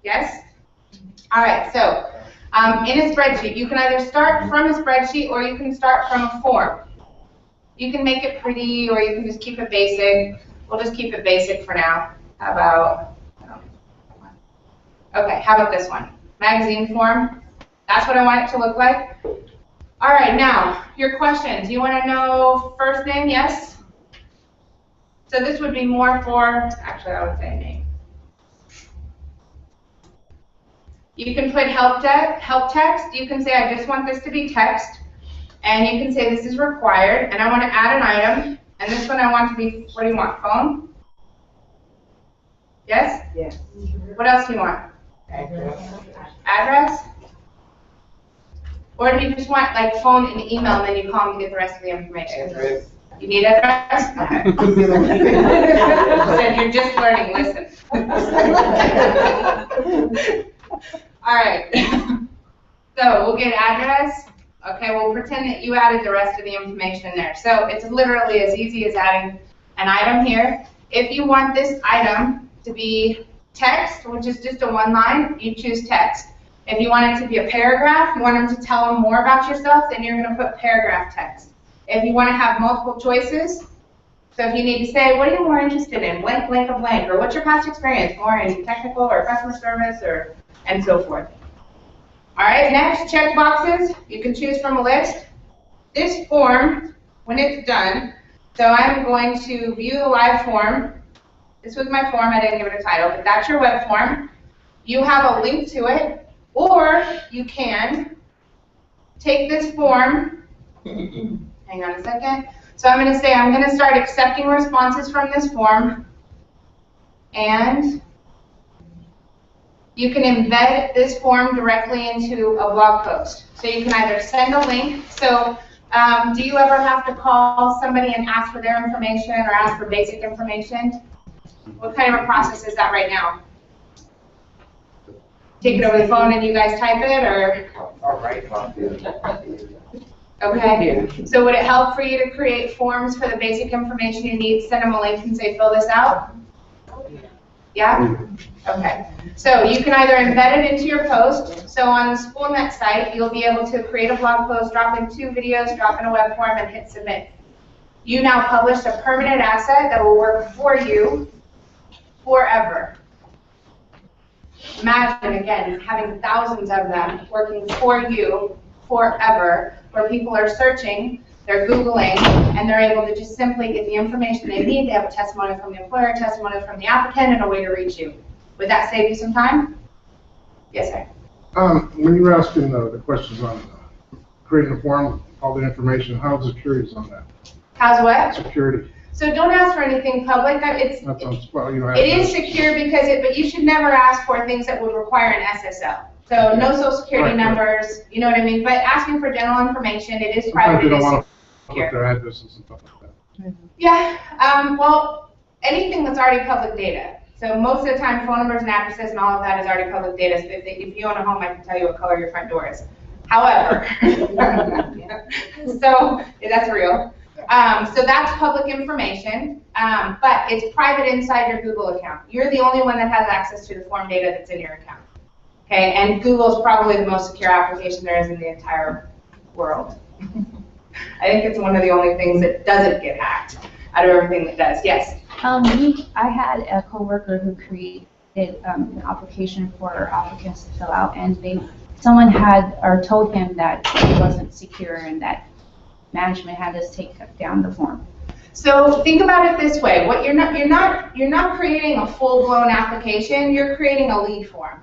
Yes? All right, so in a spreadsheet, you can either start from a spreadsheet or you can start from a form. You can make it pretty or you can just keep it basic. We'll just keep it basic for now. How about, okay, how about this one? Magazine form. That's what I want it to look like. All right, now, your questions. You want to know first name, yes? So this would be more for, actually I would say name. You can put help text. You can say I just want this to be text. And you can say this is required, and I want to add an item. And this one I want to be, what do you want, phone? Yes? Yes. What else do you want? Address. Address? Or do you just want like phone and email and then you call them to get the rest of the information? Address. You need address? Okay. Said you're just learning, listen. All right. So we'll get address. Okay, we'll pretend that you added the rest of the information there. So it's literally as easy as adding an item here. If you want this item to be text, which is just a one line, you choose text. If you want it to be a paragraph, you want them to tell them more about yourself, then you're going to put paragraph text. If you want to have multiple choices, so if you need to say, what are you more interested in, blank, blank, or blank, or what's your past experience, more in technical or customer service, or and so forth. All right, next, check boxes. You can choose from a list. This form, when it's done, so I'm going to view the live form. This was my form, I didn't give it a title, but that's your web form. You have a link to it. Or you can take this form, hang on a second. So I'm going to say I'm going to start accepting responses from this form, and you can embed this form directly into a blog post. So you can either send a link. So do you ever have to call somebody and ask for their information or ask for basic information? What kind of a process is that right now? Take it over the phone and you guys type it, or? All right. Okay. So would it help for you to create forms for the basic information you need, send them a link and say, fill this out? Yeah? Okay. So you can either embed it into your post. So on the SKOOLnet site, you'll be able to create a blog post, drop in 2 videos, drop in a web form, and hit submit. You now published a permanent asset that will work for you forever. Imagine, again, having thousands of them working for you forever, where people are searching, they're Googling, and they're able to just simply get the information they need. They have a testimonial from the employer, a testimonial from the applicant, and a way to reach you. Would that save you some time? Yes, sir. When you were asking the questions on creating a form, all the information, how security is on that? How's what? Security. So don't ask for anything public. It is secure because but you should never ask for things that would require an SSL. So no social security numbers, you know what I mean? But asking for general information, it is private. Sometimes they don't want to put their addresses and stuff like that. Yeah, well, anything that's already public data. So most of the time, phone numbers and addresses and all of that is already public data. So if you own a home, I can tell you what color your front door is. However, so that's real. So that's public information, but it's private inside your Google account. You're the only one that has access to the form data that's in your account. Okay, and Google's probably the most secure application there is in the entire world. I think it's one of the only things that doesn't get hacked out of everything that does. Yes? I had a coworker who created an application for applicants to fill out, and someone had or told him that it wasn't secure and that management had us take down the form. So think about it this way. What you're not creating a full-blown application, you're creating a lead form.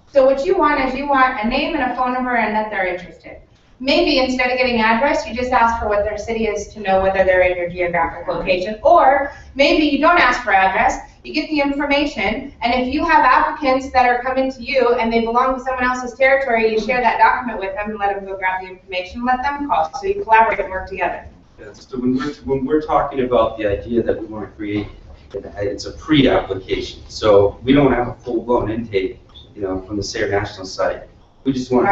So what you want is you want a name and a phone number and that they're interested. Maybe instead of getting address, you just ask for what their city is to know whether they're in your geographic location. Or maybe you don't ask for address, you get the information, and if you have applicants that are coming to you and they belong to someone else's territory, you share that document with them and let them go grab the information, let them call, so you collaborate and work together. Yeah, so when we're talking about the idea that we want to create, it's a pre-application. So we don't have a full-blown intake, from the Sayre National site. We just want,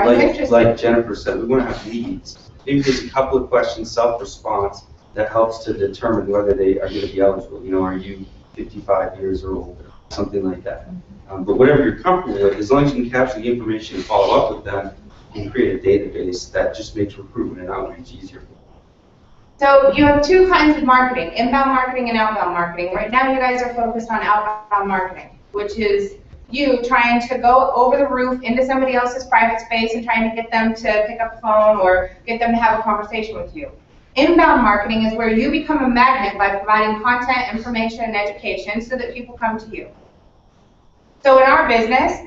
like Jennifer said, we want to have leads. Maybe there's a couple of questions, self-response, that helps to determine whether they are going to be eligible. Are you 55 years or older? Something like that. But whatever you're comfortable with, as long as you can capture the information and follow up with them, you can create a database that just makes recruitment and outreach easier. So you have two kinds of marketing, inbound marketing and outbound marketing. Right now you guys are focused on outbound marketing, which is you trying to go over the roof into somebody else's private space and trying to get them to pick up the phone or get them to have a conversation with you. Inbound marketing is where you become a magnet by providing content, information, and education so that people come to you. So in our business,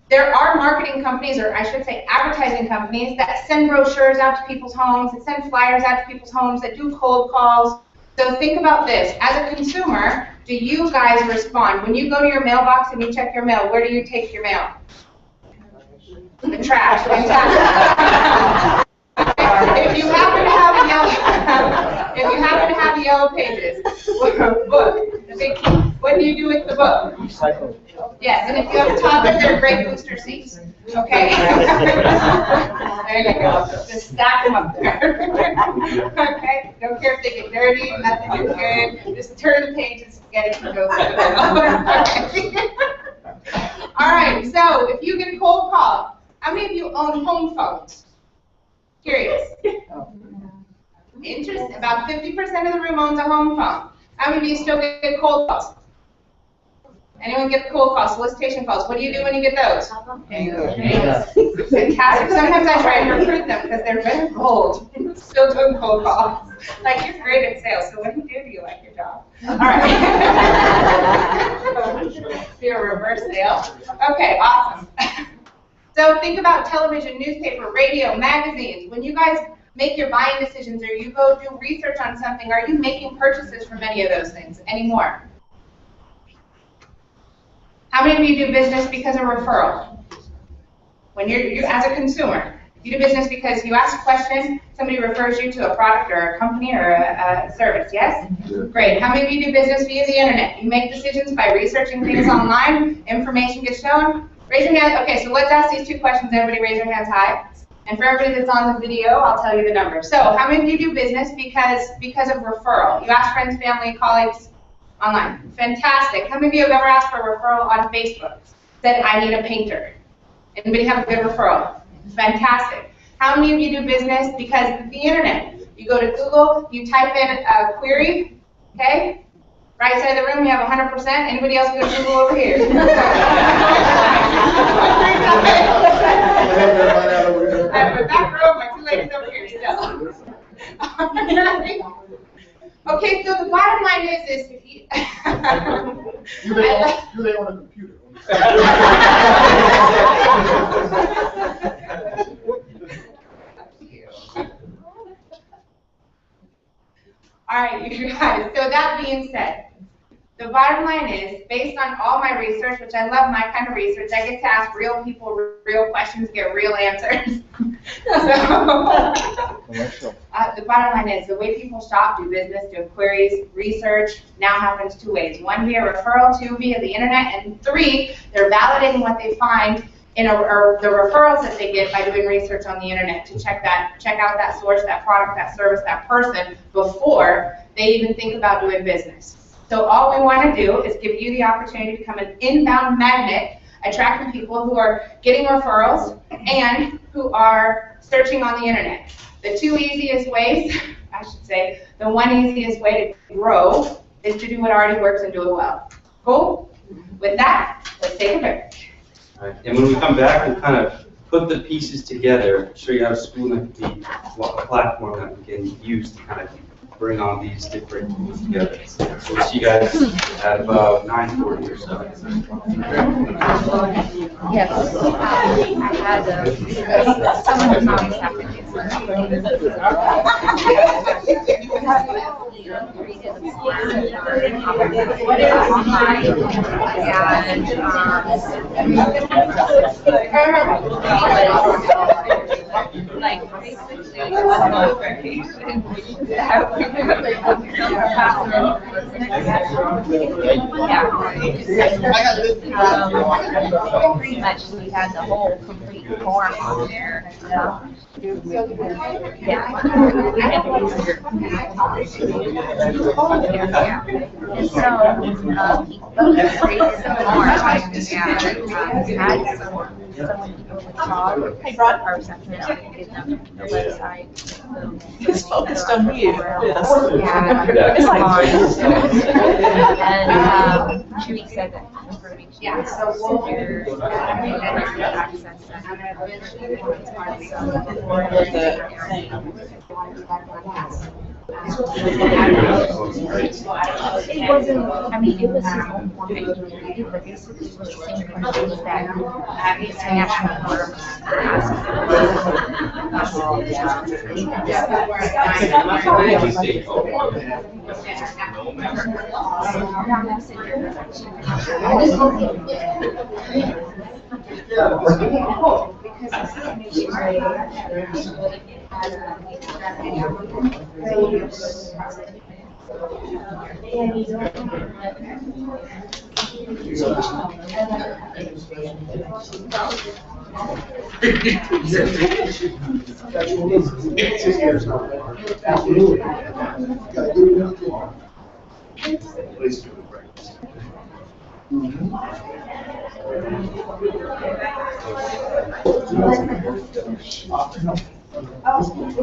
there are marketing companies, or I should say advertising companies, that send brochures out to people's homes, that send flyers out to people's homes, that do cold calls. So think about this. As a consumer, do you guys respond? When you go to your mailbox and you check your mail, where do you take your mail? The trash. If you happen to have the yellow pages, book, the big key, what do you do with the book? Recycle. Yes, and if you have a toddler, they're great booster seats. Okay? There you go. Just stack them up there. Okay? Don't care if they get dirty, nothing is good. Just turn the pages, get it, and go through them. All right, so if you get a cold call, how many of you own home phones? Curious. Interest, about 50% of the room owns a home phone. How many of you still get cold calls? Anyone get cold calls, solicitation calls? What do you do when you get those? Fantastic. Sometimes I try and recruit them because they're very cold. Still doing cold calls. Like, you're great at sales, so what do you like your job? All right. Do a reverse sale. Okay, awesome. So think about television, newspaper, radio, magazines. When you guys make your buying decisions or you go do research on something, are you making purchases from any of those things anymore? How many of you do business because of referral? When you as a consumer, you do business because you ask a question, somebody refers you to a product or a company or a service, yes? Yeah. Great. How many of you do business via the internet? You make decisions by researching things online, information gets shown. Raise your hand. Okay, so let's ask these two questions. Everybody raise your hands high. And for everybody that's on the video, I'll tell you the number. So how many of you do business because of referral? You ask friends, family, colleagues online. Fantastic. How many of you have ever asked for a referral on Facebook? Said, I need a painter. Anybody have a good referral? Fantastic. How many of you do business because of the internet? You go to Google, you type in a query, okay? Right side of the room, you have 100%. Anybody else go to Google over here? I'm back row, my two ladies over here still. Okay, so the bottom line is if you... You lay on a computer. All right, you guys, so that being said, the bottom line is, based on all my research, which I love my kind of research, I get to ask real people real questions, get real answers. The bottom line is, the way people shop, do business, do queries, research, now happens two ways. One, via referral, two, via the internet, and three, they're validating what they find or the referrals that they get by doing research on the internet to check out that source, that product, that service, that person before they even think about doing business. So all we want to do is give you the opportunity to become an inbound magnet, attracting people who are getting referrals and who are searching on the internet. The two easiest ways, I should say, the one easiest way to grow is to do what already works and do it well. Cool? With that, let's take a break. All right. And when we come back, we'll kind of put the pieces together, show you how SKOOLnet can be a platform that we can use to kind of bring all these different tools together. So we'll see you guys at about 9:40 or so. Yes, I had someone who's on this application. Like, pretty much we had the whole complete form on there. Yeah. And so, he created the form and had someone call our receptionist and give them the website. He's focused on you. Yeah. It's like. And, 2 weeks said that information. Yeah, so we'll access It wasn't, I mean, it was his own form that he created, but basically it was the same questions that international firms asked.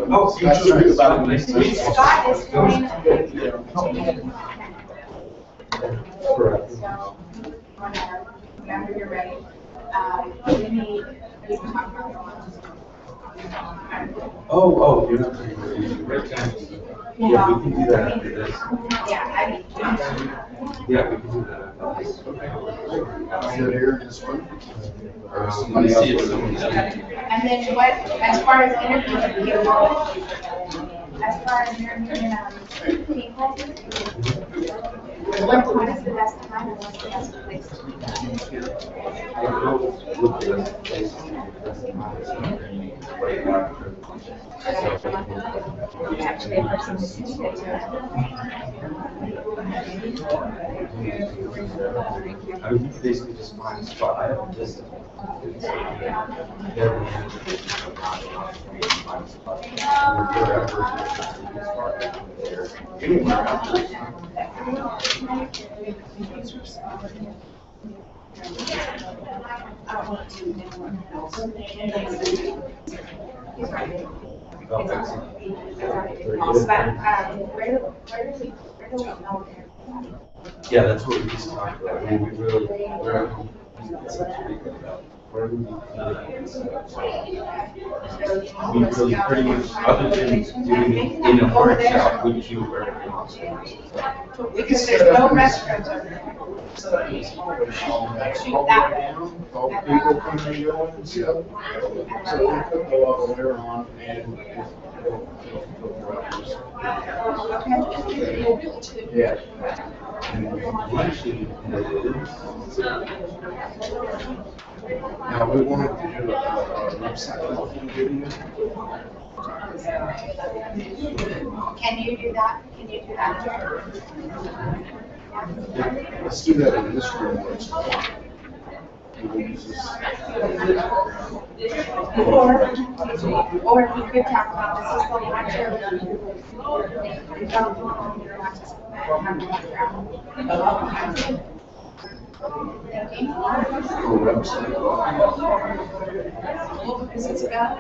Oh, you should read about it next week. Scott is coming. Whenever you're ready, we need to talk about your lunch. Oh, you're not ready. Right time. Yeah, we can do that after this. Yeah, we can do that after this. Somebody see it, somebody else. And then what, as far as interviewing people, people, when is the best time and what's the best place to do I mean, you can basically just find a spot. I have this. Yeah, that's what we just talked about. I mean, we really, we really pretty much, other than doing it in a workshop, we do everything. Because there's no restrooms over there. Shoot that way. People come and go and stuff. So we put a lot of air on and. Yeah. Now, we wanted to do a website video. Can you do that? Can you do that here? Let's do that in this room first. Or we could talk about this is the lecture. What is it about?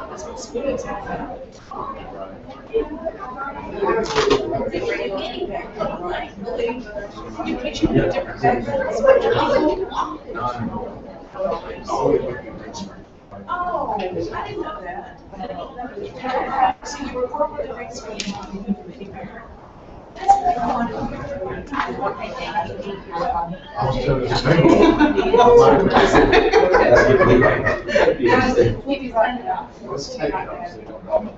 That's what school is about. You put you in a different background. Oh, I didn't know that. So you were corporate rates for the That's Let's take it up so you don't call me.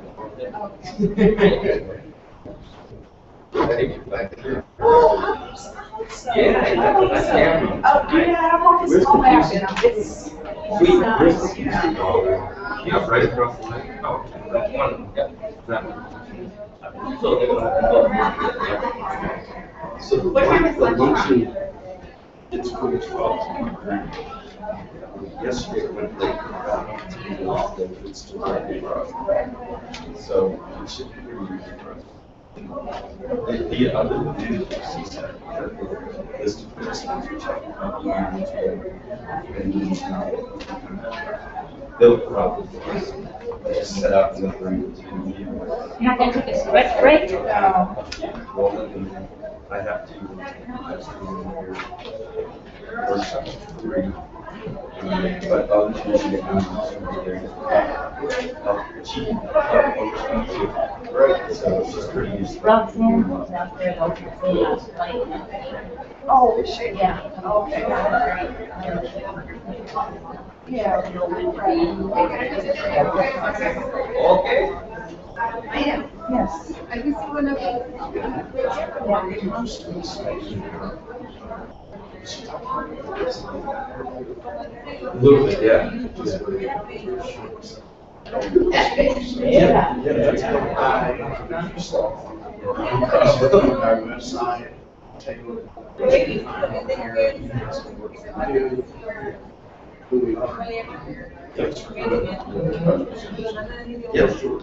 Thank you. Oh, yeah, I'm on this small map and it's nice. Yeah, right across the lake. Oh, that one. Yeah, that one. So the luncheon, it's for 12. Yesterday it went late. It's still right for us. So it should be pretty easy for us. The other thing is to put sponsors up. They'll probably just set up in the room. You're not gonna take a stretch break? I have to. Workshop 3. But I'll introduce you to right, so it's just pretty useful. Roxanne was out there last night. Oh, is she? Yeah. Okay. Yeah. Okay. Yes. I can see one of A little bit, yeah. Yeah, that's Yes, sure.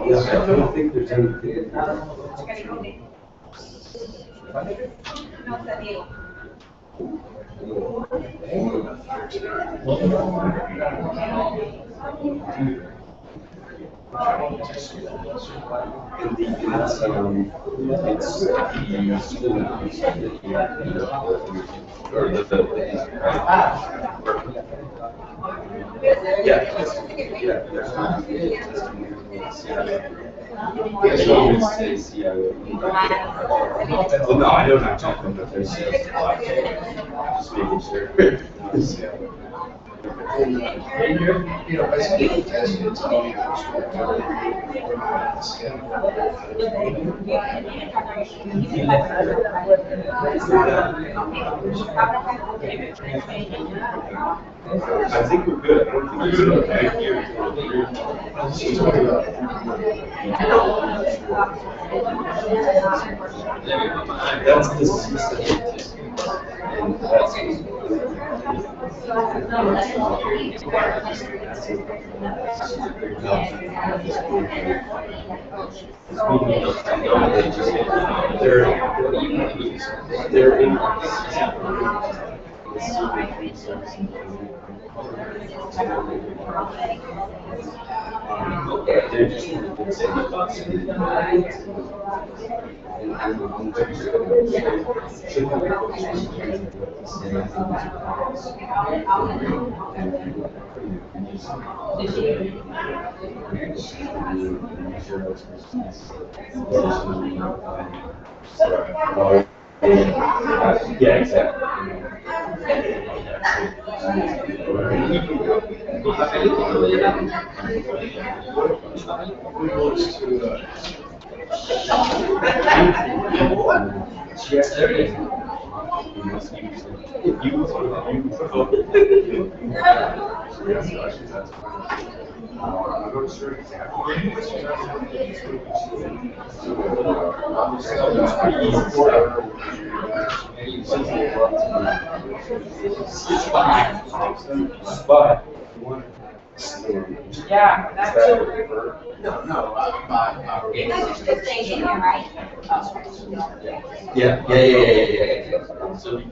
Yeah, I don't think there's anything. Well, no, I don't have to, but there's just making sure. I think we're good. I don't think we're good. Thank you. That's the system. And they're in. They're yeah, exactly. Yes, there is. I'm not sure exactly. But Yeah, that's it. No. It's just staying in here, right? Yeah. So,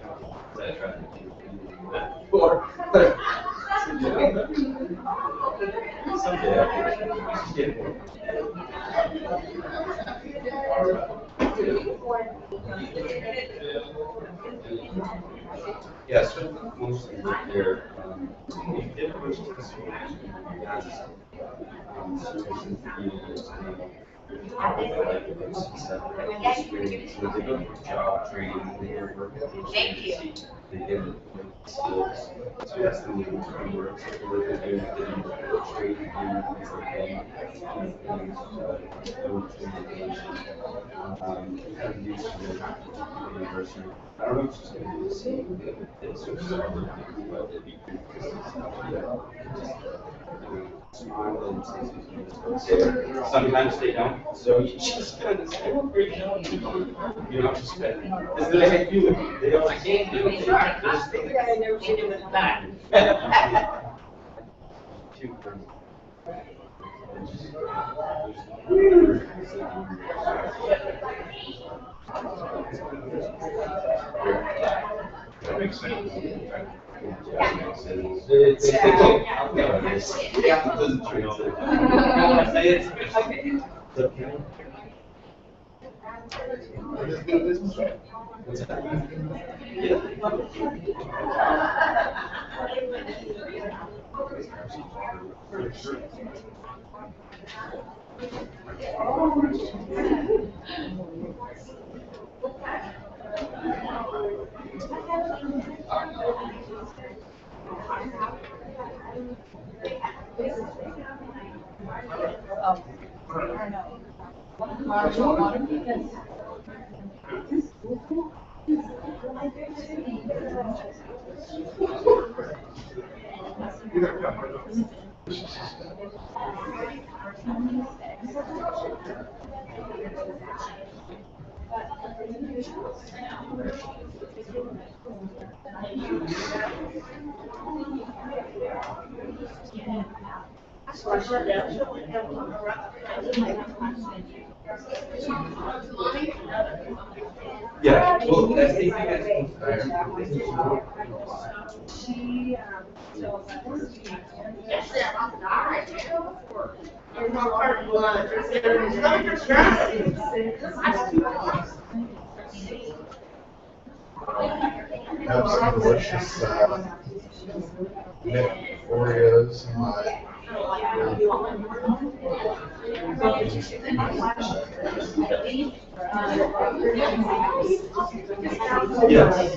Yeah, so mostly with their, services, experience, so they go through job training, they go work at the agency, they get skills. So that's the way it works. So what they're doing, they're training, things like that. Introduce to the university. I don't know if she's going to do the same, it's sort of similar, but it'd be good because it's smile and sometimes they don't, so you just kind of say, well, you know, just spend. Because they make you, they don't, I can't do it. They just- Too crazy. That makes sense. Yeah, it doesn't translate. What's that? Yeah, well, that's the thing. Have some delicious, mint Oreos in my. Yes.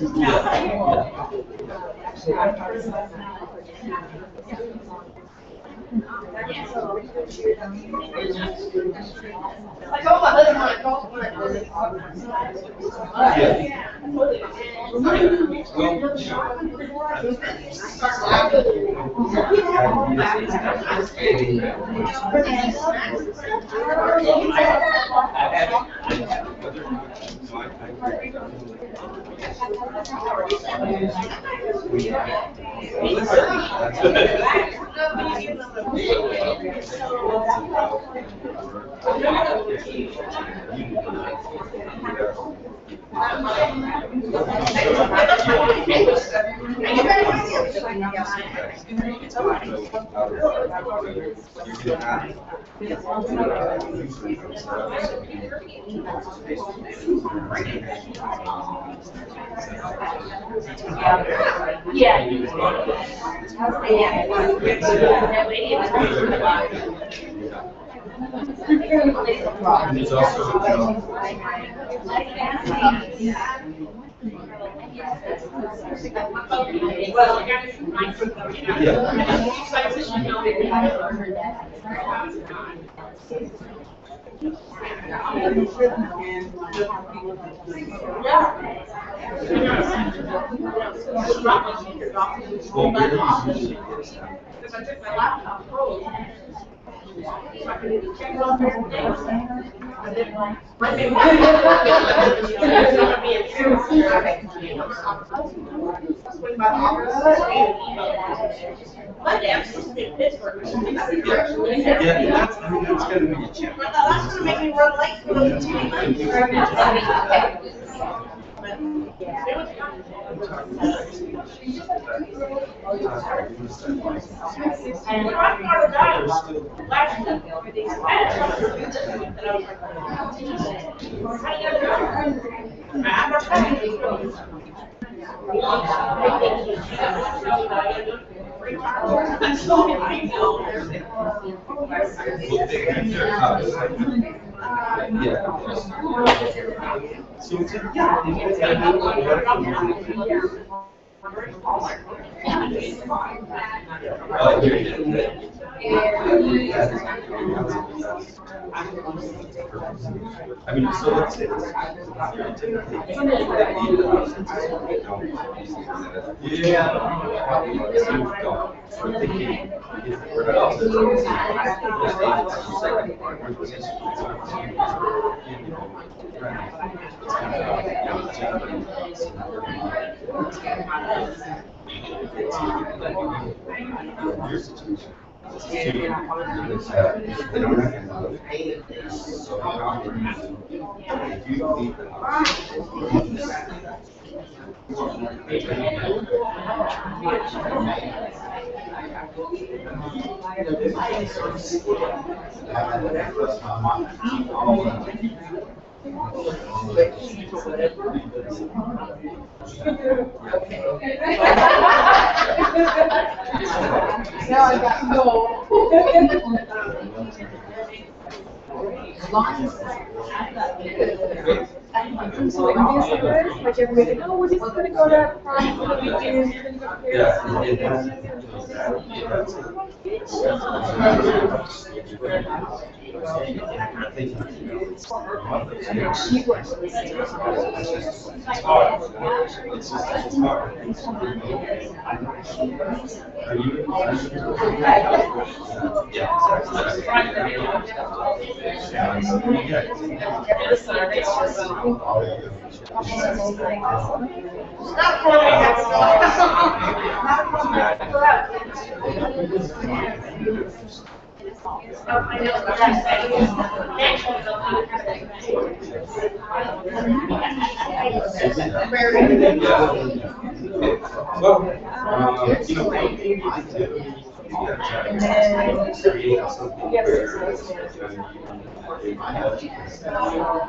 And it's also, That's gonna be a challenge. That's gonna make me run late for those 2 months. And I'm part of that. Last week, everything's bad. And I was like, I mean, so let's say this. Typically, your situation. They don't have enough. So how do you feed them? Now I got no. I'm so envious of this, like everybody, oh, we're just gonna go to prom for the weekend, we're gonna go here. She works with It's hard. It's hard. Are you? Well, you know,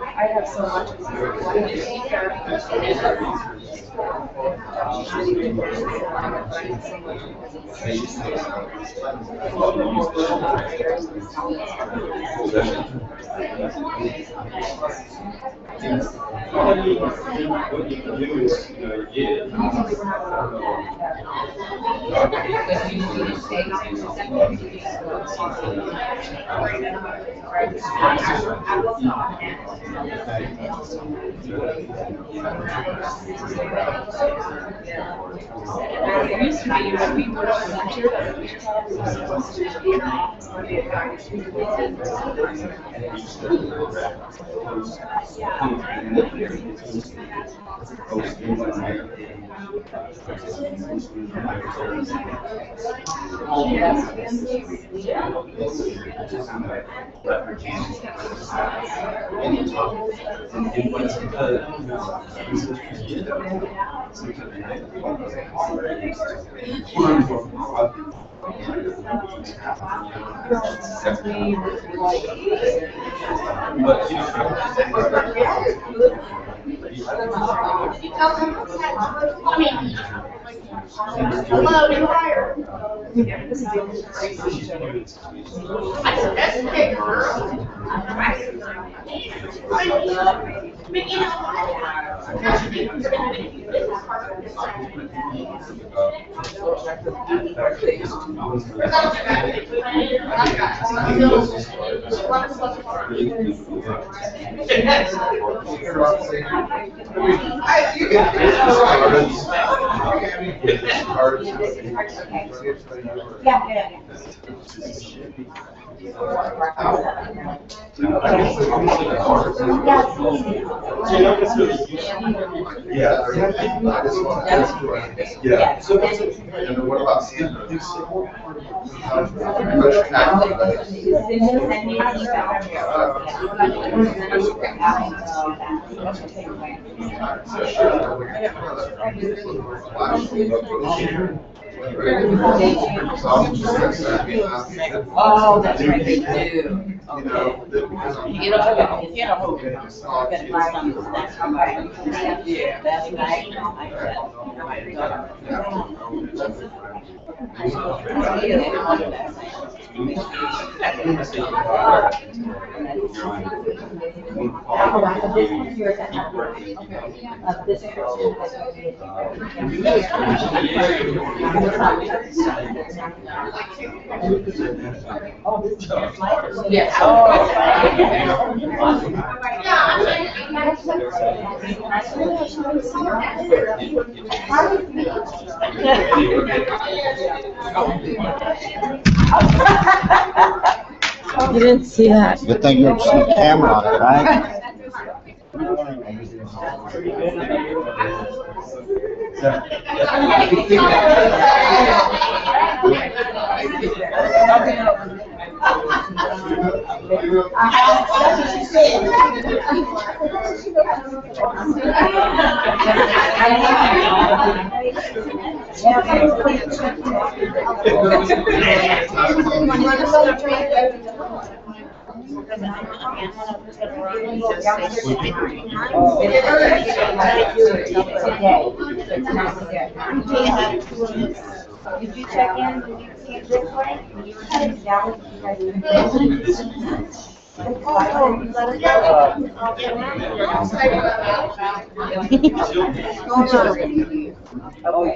I have so much. What you can do is, It used to be when we were Hello, new hire. That's okay, girl. Yeah. So And then what about standards? Oh, that's right, they do. You know, yeah, that's right. You didn't see that. Good thing you have some camera on it, right? Did you check in? Did you see it this way? You were heading down, you guys were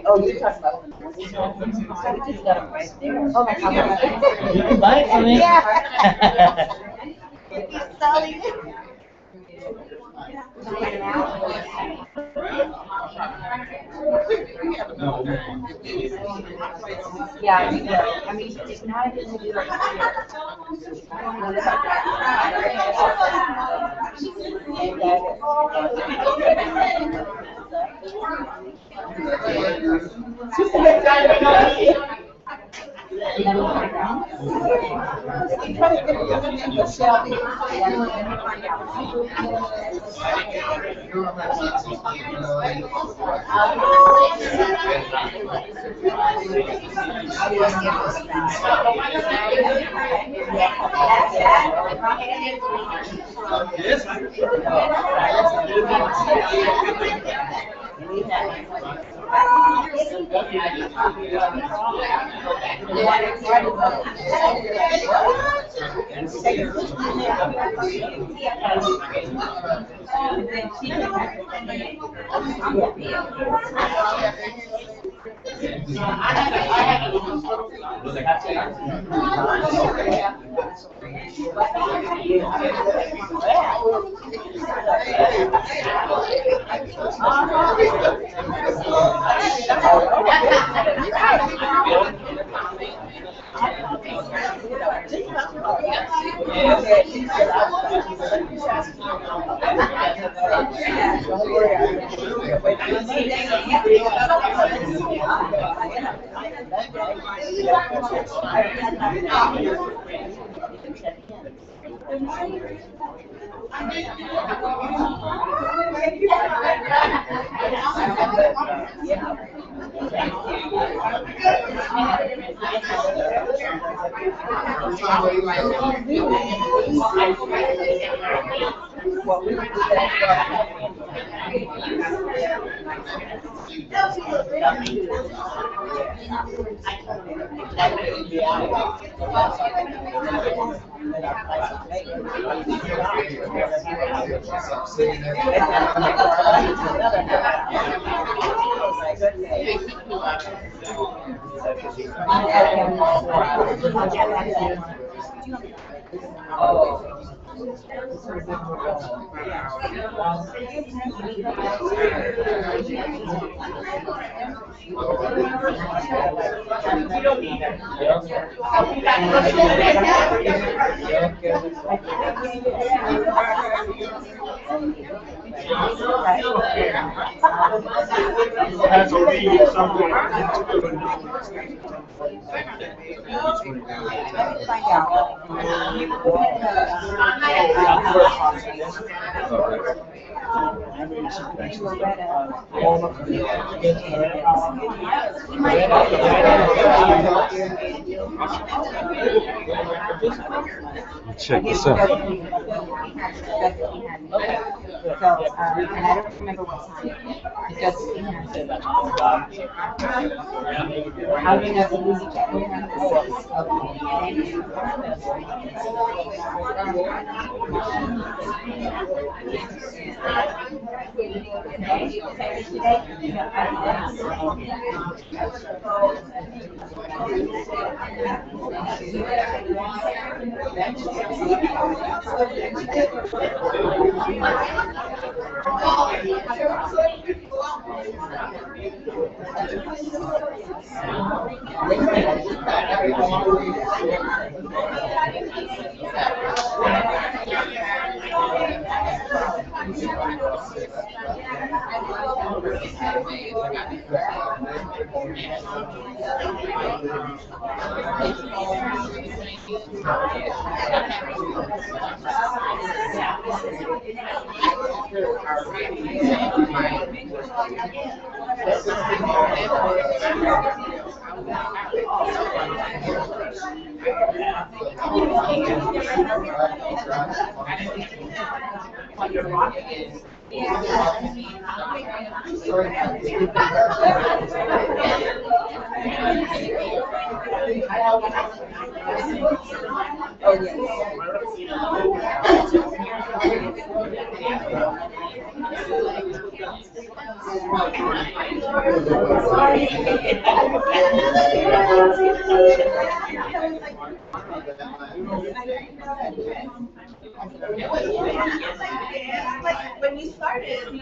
Oh, you're talking about. We just got it right there. Oh, my God. Buy it for me? Yeah. Yeah, I mean, it's not a good idea. Check this out. So, and I don't remember what time. It just, how do you know the music check? Like, when you started,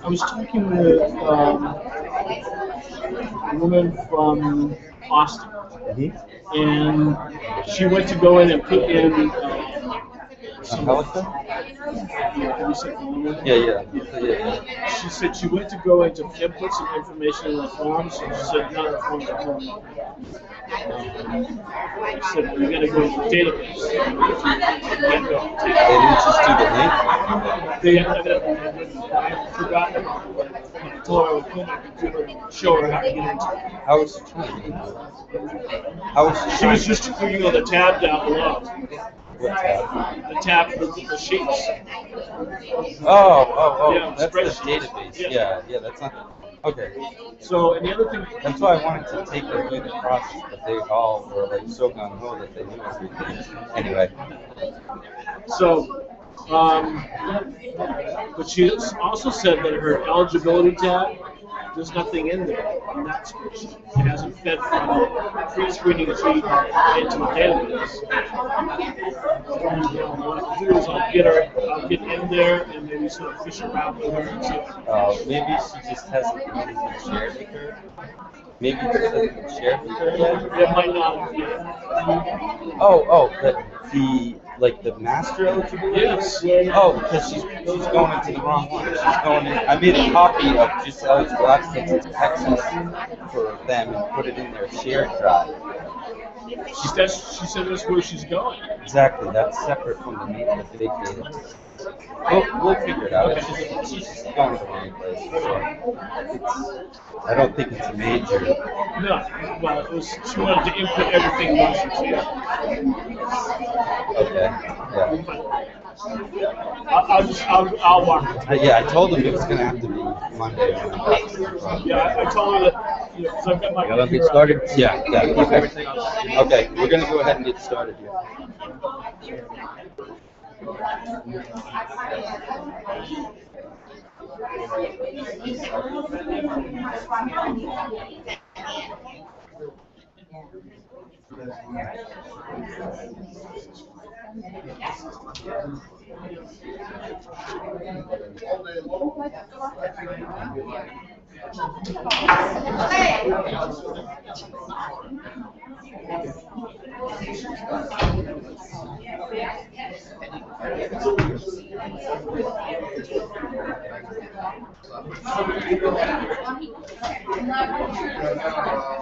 I was talking with a woman from Austin, and she went to go in and put in Yeah. She said she went to go in to input some information in the forms, and she said none of the forms are correct. She said, you gotta go to the database. If you can't go. They didn't just do the link? I forgot. I told her I would pull my computer and show her how to get into it. How was she trying to do it? She was just clicking on the tab down below. What tab? The tab for the sheets. Yeah, that's the spreadsheets. database. Yeah, that's not. Okay. So, and the other thing. That's why I wanted to take them through the process, but they all were like so gung ho that they knew everything. Anyway. So, but she also said that her eligibility tab, there's nothing in there on that spreadsheet. It hasn't fed from the pre-screening sheet into the database. What I'll do is I'll get in there and maybe sort of fish around with her and see. Maybe she just hasn't been shared with her. Maybe it just hasn't been shared with her yet. It might not have yet. The master eligibility? Yes. Because she's going into the wrong one. She's going in. I made a copy of just eligible access to Texas for them and put it in their shared drive. She said that's where she's going. Exactly. That's separate from the big data. We'll figure it out. It's just, she's just going to the wrong place. So I don't think it's a major. No. Well, she wanted to input everything once she's here. Okay. Yeah. I'll walk her. Yeah, I told him it was going to have to be Monday. Yeah, I told her that, because I've got my Let's get started? Yeah. Okay, we're going to go ahead and get started here.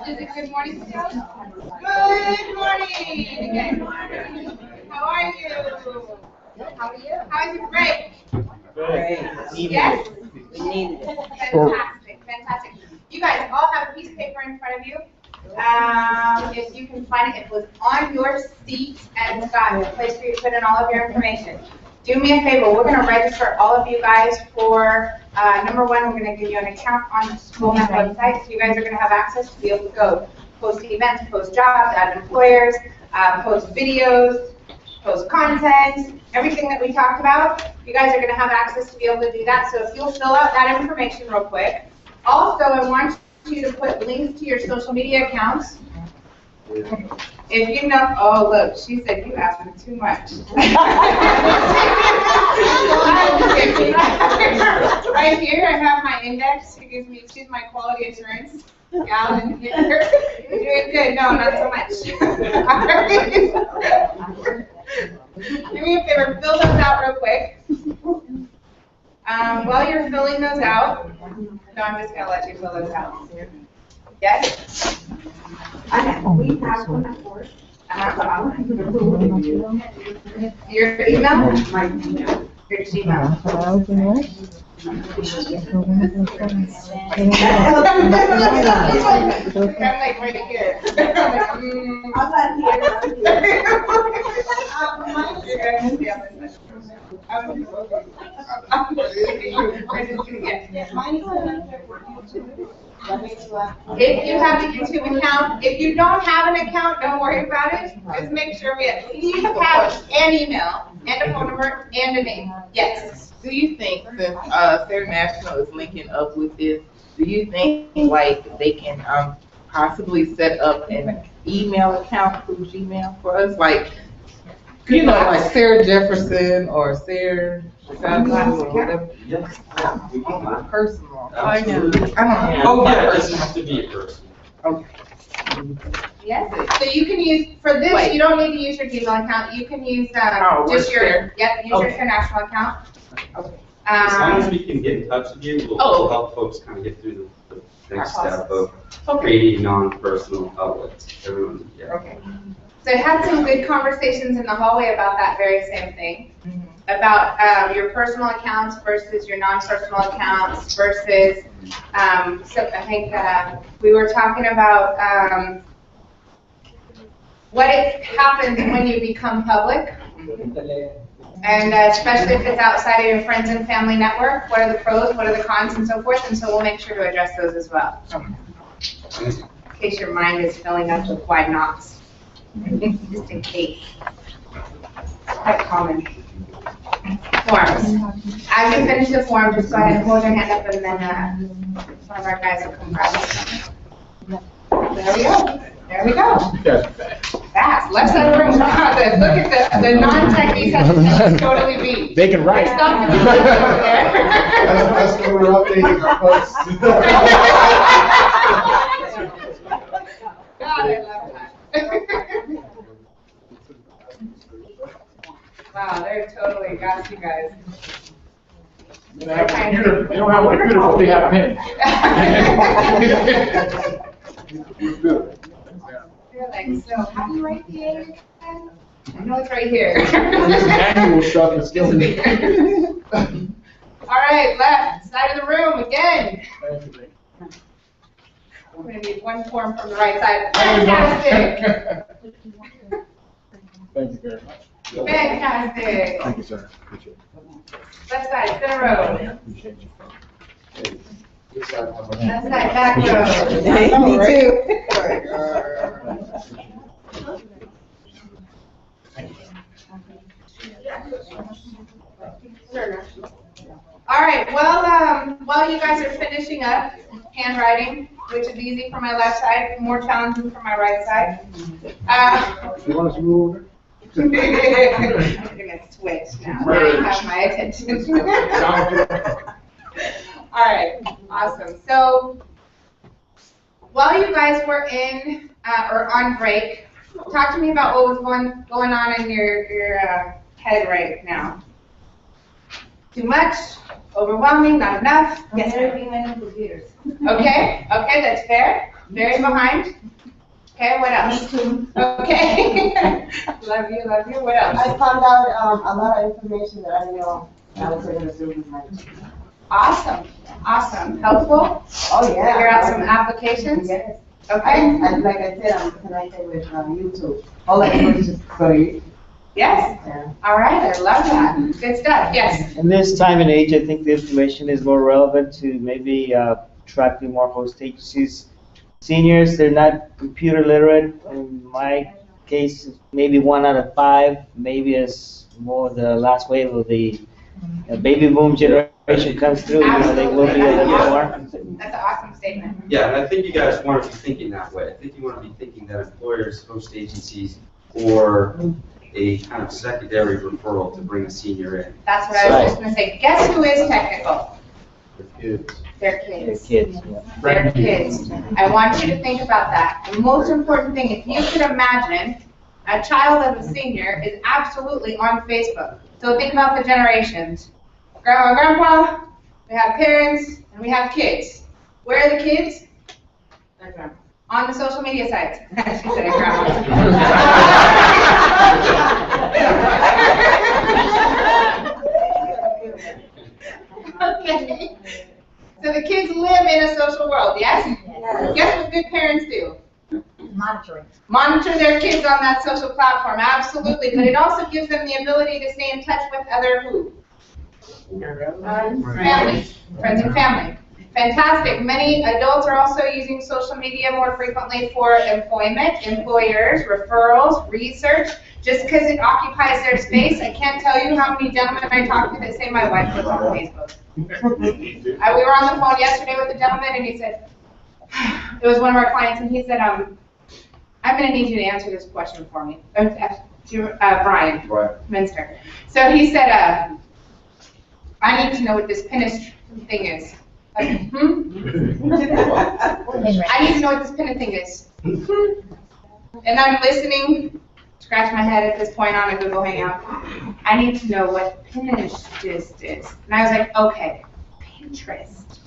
Is it good morning still? Good morning. How are you? How are you? How's your break? Great. Yes? We needed it. Fantastic. You guys all have a piece of paper in front of you. If you can find it, it was on your seat and it's got a place for you to put in all of your information. Do me a favor, we're going to register all of you guys for, number one, we're going to give you an account on the SKOOLnet website, so you guys are going to have access to be able to go post events, post jobs, add employers, post videos, post content, everything that we talked about. You guys are going to have access to be able to do that, so if you'll fill out that information real quick. Also, I want you to put links to your social media accounts. If you know, oh look, she said you asked for too much. Right here, I have my index. She's my quality assurance gal in here. You're doing good. No, not so much. Do me a favor, fill those out real quick. While you're filling those out, no, I'm just gonna let you fill those out. Yes? We have one at work. Your email? My email. Your Gmail. I'm like right here. I'm not here. If you have a YouTube account, if you don't have an account, don't worry about it. Just make sure we at least have an email and a phone number and a name. Yes. Do you think, since Sarah National is linking up with this, do you think like they can possibly set up an email account through Gmail for us? Like, you know, like Sarah Jefferson or Sarah Chicago or whatever. Yes. Personal. Absolutely. I don't know. Oh, yeah, it doesn't have to be a person. Okay. Yes, so you can use, for this, Wait. you don't need to use your Gmail account, you can use, Oh, just your, Share. yep, use your Okay. international account. As long as Um, we can get in touch with you, we'll Oh. we'll help folks kind of get through the next Our step of okay, creating non-personal outlets. Everyone, yeah. okay. So I had some good conversations in the hallway about that very same thing. About, your personal accounts versus your non-personal accounts versus, so I think, we were talking about, what happens when you become public. And especially if it's outside of your friends and family network, what are the pros, what are the cons, and so forth, and so we'll make sure to address those as well. In case your mind is filling up with why nots, just in case. Quite common. Forms. As you finish the form, just go ahead and hold your hand up, and then one of our guys will come grab it. There we go. There we go. Fast. Left side of the room. Look at the non-techies have to totally beat. They can write. Stop the over there. That's when we're updating our posts. God, I love that. Wow, they're totally got you guys. They don't have a computer, they don't have a computer, but they have pen. You're like, so how do you write the A? I know it's right here. Manual stuff is killing me. All right, left side of the room again. We're gonna need one form from the right side. Fantastic. Thank you very much. Fantastic. Thank you, sir. Appreciate it. Left side, center row. Appreciate you. Left side, back row. Me too. All right, well, while you guys are finishing up handwriting, which is easy for my left side, more challenging for my right side. You want us to move over? I'm gonna switch now. Now you have my attention. All right, awesome. So while you guys were in or on break, talk to me about what was going on in your head right now. Too much? Overwhelming? Not enough? Yes. computers. Okay, that's fair. Very behind. Okay, what else? Okay. Love you. What else? I found out a lot of information that I didn't know I was going to do with my. Awesome. Helpful? Oh, yeah. Figure out some applications? Yes. Okay. And like I said, I'm connected with YouTube. All I do is just study. Yes. Yeah. All right, I love that. Good stuff. Yes. In this time and age, I think the information is more relevant to maybe attracting more host agencies. Seniors, they're not computer literate. In my case, maybe 1 out of 5, maybe as more the last wave of the baby boom generation comes through, they will be a little bit more. That's an awesome statement. Yeah, and I think you guys want to be thinking that way. I think you want to be thinking that employers, host agencies, or a kind of secondary referral to bring a senior in. That's what I was just gonna say. Guess who is technical? Kids. Their kids. Kids, Their kids. I want you to think about that. The most important thing, if you could imagine, a child of a senior is absolutely on Facebook. So think about the generations. Grandma and grandpa, we have parents, and we have kids. Where are the kids? On the social media sites. She said grandma. Okay. So the kids live in a social world, yes? Yes. Guess what good parents do? Monitoring. Monitor their kids on that social platform, absolutely. But it also gives them the ability to stay in touch with other who? Families, friends and family. Fantastic. Many adults are also using social media more frequently for employment, employers, referrals, research. Just because it occupies their space, I can't tell you how many gentlemen I talk to that say my wife was on Facebook. We were on the phone yesterday with a gentleman, and he said, it was one of our clients, and he said, I'm going to need you to answer this question for me. Brian Minster. So he said, I need to know what this Pinterest thing is. I need to know what this Pinterest thing is. and I'm listening, scratch my head at this point on a Google Hangout. I need to know what Pinterest is. And I was like, okay, Pinterest.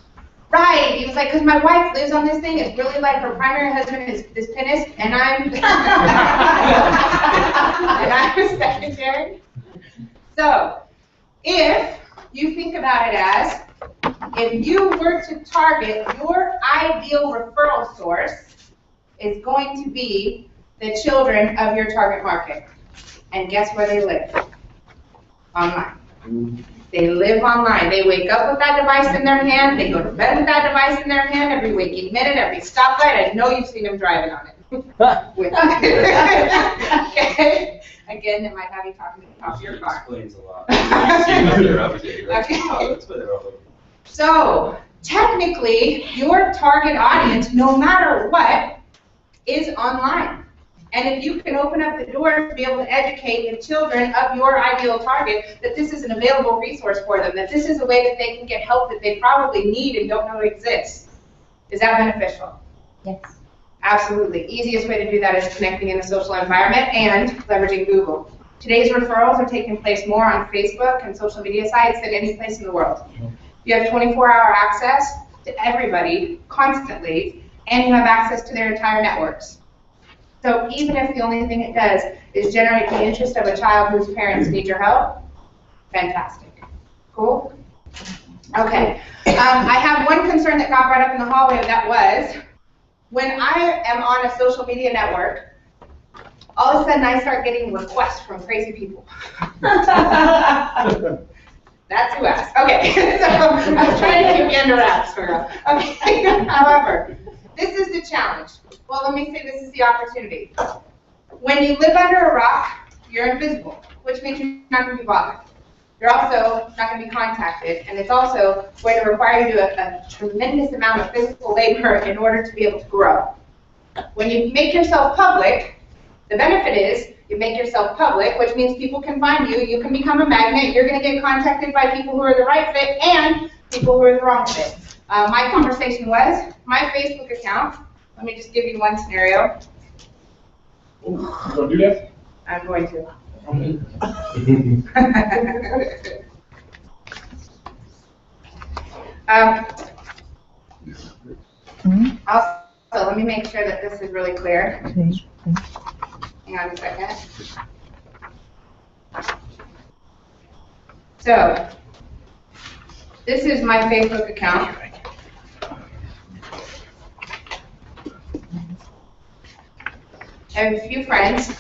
Right, he was like, because my wife lives on this thing, it's really like her primary husband is this Pinterest, and I'm, and I'm a secondary. So, if you think about it as, if you were to target your ideal referral source, is going to be the children of your target market. And guess where they live? Online. They live online. They wake up with that device in their hand. They go to bed with that device in their hand every waking minute, every stoplight. I know you've seen them driving on it. Okay. Again, it might have you talking to the top of your car. Explains a lot. You see them there every day, right? Okay. Oh, that's what they're all over. So, technically, your target audience, no matter what, is online. And if you can open up the door to be able to educate the children of your ideal target that this is an available resource for them, that this is a way that they can get help that they probably need and don't know exists, is that beneficial? Yes. Absolutely. Easiest way to do that is connecting in a social environment and leveraging Google. Today's referrals are taking place more on Facebook and social media sites than any place in the world. You have 24-hour access to everybody constantly, and you have access to their entire networks. So even if the only thing it does is generate the interest of a child whose parents need your help, fantastic. Cool? Okay. I have one concern that got brought up in the hallway, that was, when I am on a social media network, all of a sudden I start getting requests from crazy people. That's who asked. Okay, so I'm trying to keep you under wraps, girl. Okay, however, this is the challenge. Well, let me say this is the opportunity. When you live under a rock, you're invisible, which means you're not going to be bothered. You're also not going to be contacted, and it's also going to require you to do a tremendous amount of physical labor in order to be able to grow. When you make yourself public, the benefit is you make yourself public, which means people can find you, you can become a magnet, you're going to get contacted by people who are the right fit and people who are the wrong fit. My conversation was, my Facebook account, let me just give you one scenario. You gonna do that? I'm going to. Also, let me make sure that this is really clear. Hang on a second. So, this is my Facebook account. I have a few friends.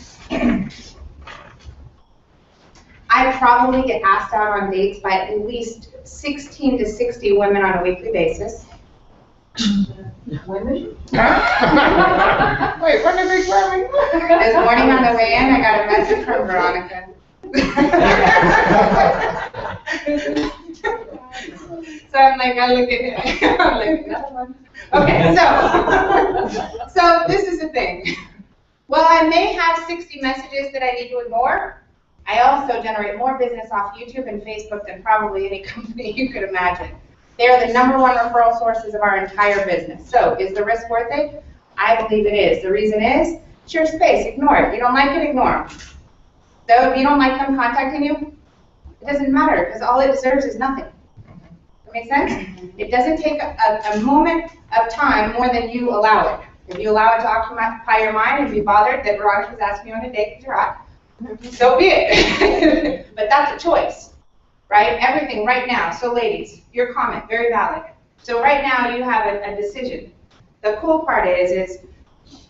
I probably get asked out on dates by at least 16 to 60 women on a weekly basis. Women? Wait, what are we from? This morning on the way in, I got a message from Veronica. So I'm like, I look at it, I'm like, another one. Okay, so this is the thing. While I may have 60 messages that I need to ignore, I also generate more business off YouTube and Facebook than probably any company you could imagine. They are the #1 referral sources of our entire business. So is the risk worth it? I believe it is. The reason is, it's your space, ignore it. You don't like it, ignore them. So if you don't like them contacting you, it doesn't matter, because all it deserves is nothing. That make sense? It doesn't take a moment of time more than you allow it. If you allow it to occupy your mind and be bothered that Veronica's asking you on a date because you're hot, so be it. But that's a choice, right? Everything right now. So ladies, your comment, very valid. So right now you have a decision. The cool part is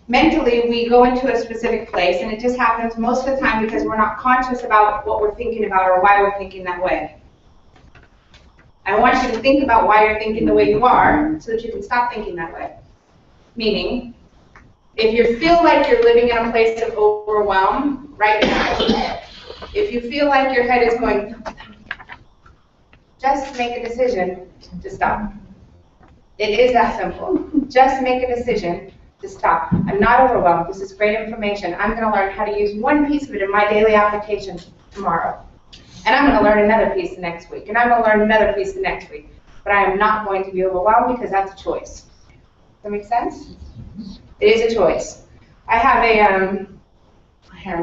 mentally we go into a specific place, and it just happens most of the time because we're not conscious about what we're thinking about or why we're thinking that way. I want you to think about why you're thinking the way you are so that you can stop thinking that way. Meaning, if you feel like you're living in a place of overwhelm right now, if you feel like your head is going, just make a decision to stop. It is that simple. Just make a decision to stop. I'm not overwhelmed. This is great information. I'm going to learn how to use one piece of it in my daily application tomorrow. And I'm going to learn another piece the next week. And I'm going to learn another piece the next week. But I am not going to be overwhelmed because that's a choice. Does that make sense? It is a choice. I have a, here,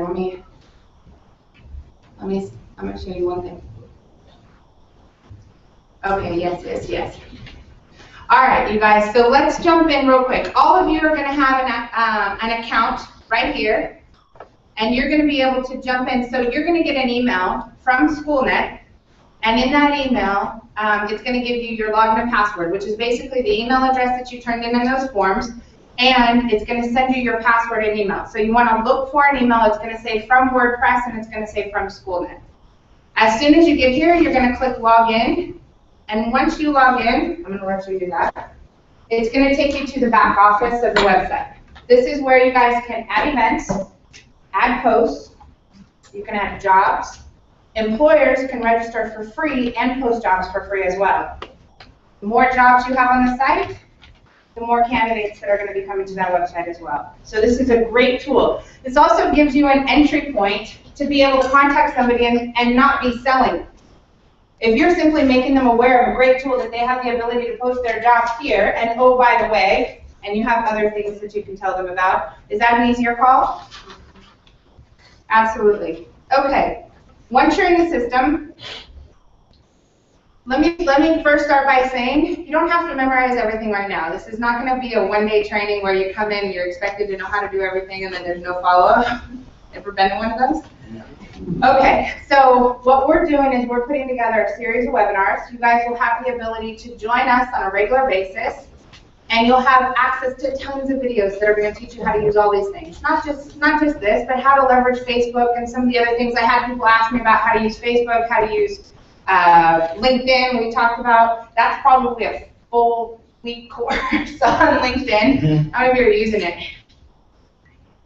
I'm gonna show you one thing. Okay, yes. All right, you guys, so let's jump in real quick. All of you are gonna have an account right here, and you're gonna be able to jump in. So you're gonna get an email from SKOOLnet, and in that email, it's gonna give you your login and password, which is basically the email address that you turned in those forms, and it's gonna send you your password and email. So you wanna look for an email, it's gonna say from WordPress, and it's gonna say from SKOOLnet. As soon as you get here, you're gonna click login, and once you log in, I'm gonna let you do that, it's gonna take you to the back office of the website. This is where you guys can add events, add posts, you can add jobs. Employers can register for free and post jobs for free as well. The more jobs you have on the site, the more candidates that are going to be coming to that website as well. So this is a great tool. This also gives you an entry point to be able to contact somebody and not be selling. If you're simply making them aware of a great tool that they have the ability to post their jobs here, and oh, by the way, and you have other things that you can tell them about, is that an easier call? Absolutely. Okay, once you're in the system, let me first start by saying, you don't have to memorize everything right now. This is not going to be a one-day training where you come in, you're expected to know how to do everything, and then there's no follow-up. Ever been in one of those? Okay, so what we're doing is we're putting together a series of webinars. You guys will have the ability to join us on a regular basis, and you'll have access to tons of videos that are going to teach you how to use all these things. Not just this, but how to leverage Facebook and some of the other things. I had people ask me about how to use Facebook, how to use LinkedIn. We talked about, that's probably a full week course on LinkedIn. How many of you are using it?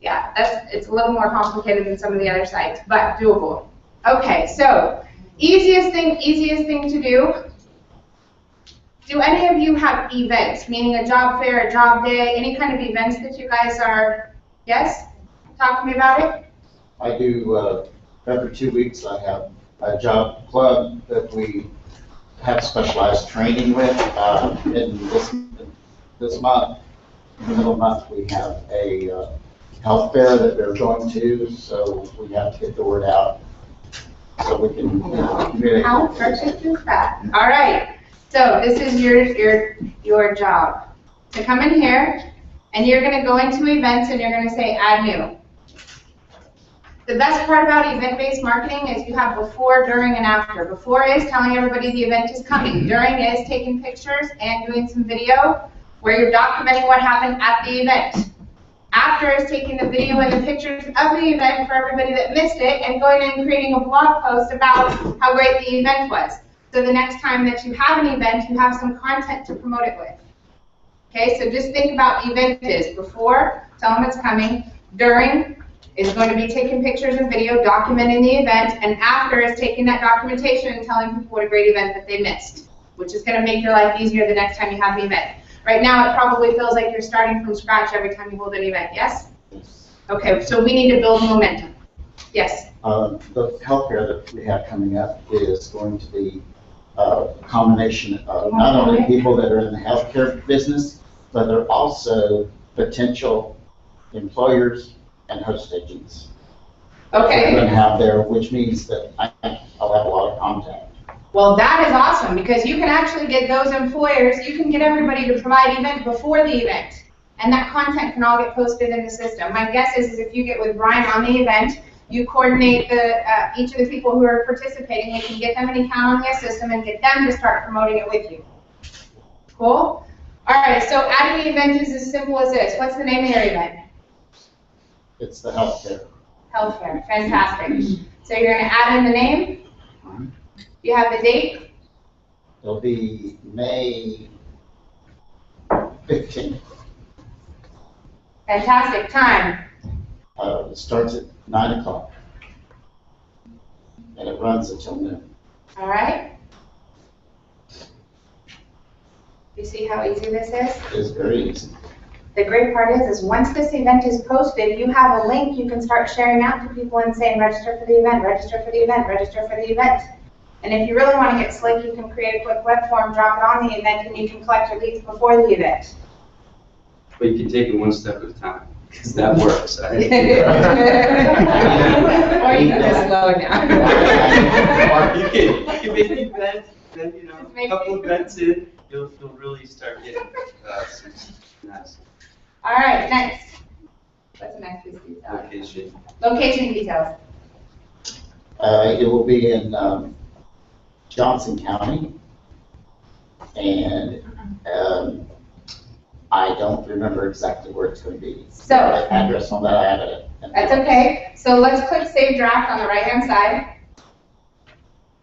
Yeah, it's a little more complicated than some of the other sites, but doable. Okay, so easiest thing to do. Do any of you have events, meaning a job fair, a job day, any kind of events that you guys are, yes? Talk to me about it. I do, every 2 weeks I have a job club that we have specialized training with. In this month, middle month, we have a health fair that they're going to, so we have to get the word out so we can communicate. How perfect is that? All right, so this is your job. To come in here, and you're going to go into events, and you're going to say add new. The best part about event-based marketing is you have before, during, and after. Before is telling everybody the event is coming. During is taking pictures and doing some video where you're documenting what happened at the event. After is taking the video and the pictures of the event for everybody that missed it and going and creating a blog post about how great the event was. So the next time that you have an event, you have some content to promote it with. Okay, so just think about event is. Before, tell them it's coming. During is going to be taking pictures and video, documenting the event, and after is taking that documentation and telling people what a great event that they missed, which is going to make your life easier the next time you have an event. Right now, it probably feels like you're starting from scratch every time you hold an event, yes? Okay, so we need to build momentum. Yes? The healthcare that we have coming up is going to be a combination of not only people that are in the healthcare business, but they're also potential employers and host agents. Okay. We're going to have there, which means that I'll have a lot of contact. Well, that is awesome, because you can actually get those employers, you can get everybody to provide event before the event, and that content can all get posted in the system. My guess is if you get with Brian on the event, you coordinate each of the people who are participating, you can get them an account on the system and get them to start promoting it with you. Cool? All right, so adding the event is as simple as this. What's the name of your event? It's the healthcare. Healthcare, fantastic. So you're going to add in the name. You have the date? It'll be May 15th. Fantastic. Time? It starts at 9 o'clock. And it runs until noon. All right. You see how easy this is? It's very easy. The great part is once this event is posted, you have a link you can start sharing out to people and saying register for the event, register for the event, register for the event. And if you really want to get slick, you can create a quick web form, drop it on the event, and you can collect your leads before the event. But you can take it one step at a time. because that works. Or you can just slow it down. Or you can maybe vent, then, you know, a couple of vents in, you'll really start getting some nice All right, next. What's the next piece of detail? location. Location details. It will be in Johnson County. And I don't remember exactly where it's going to be. So- The address on that, I have it. That's okay. So let's click Save Draft on the right-hand side.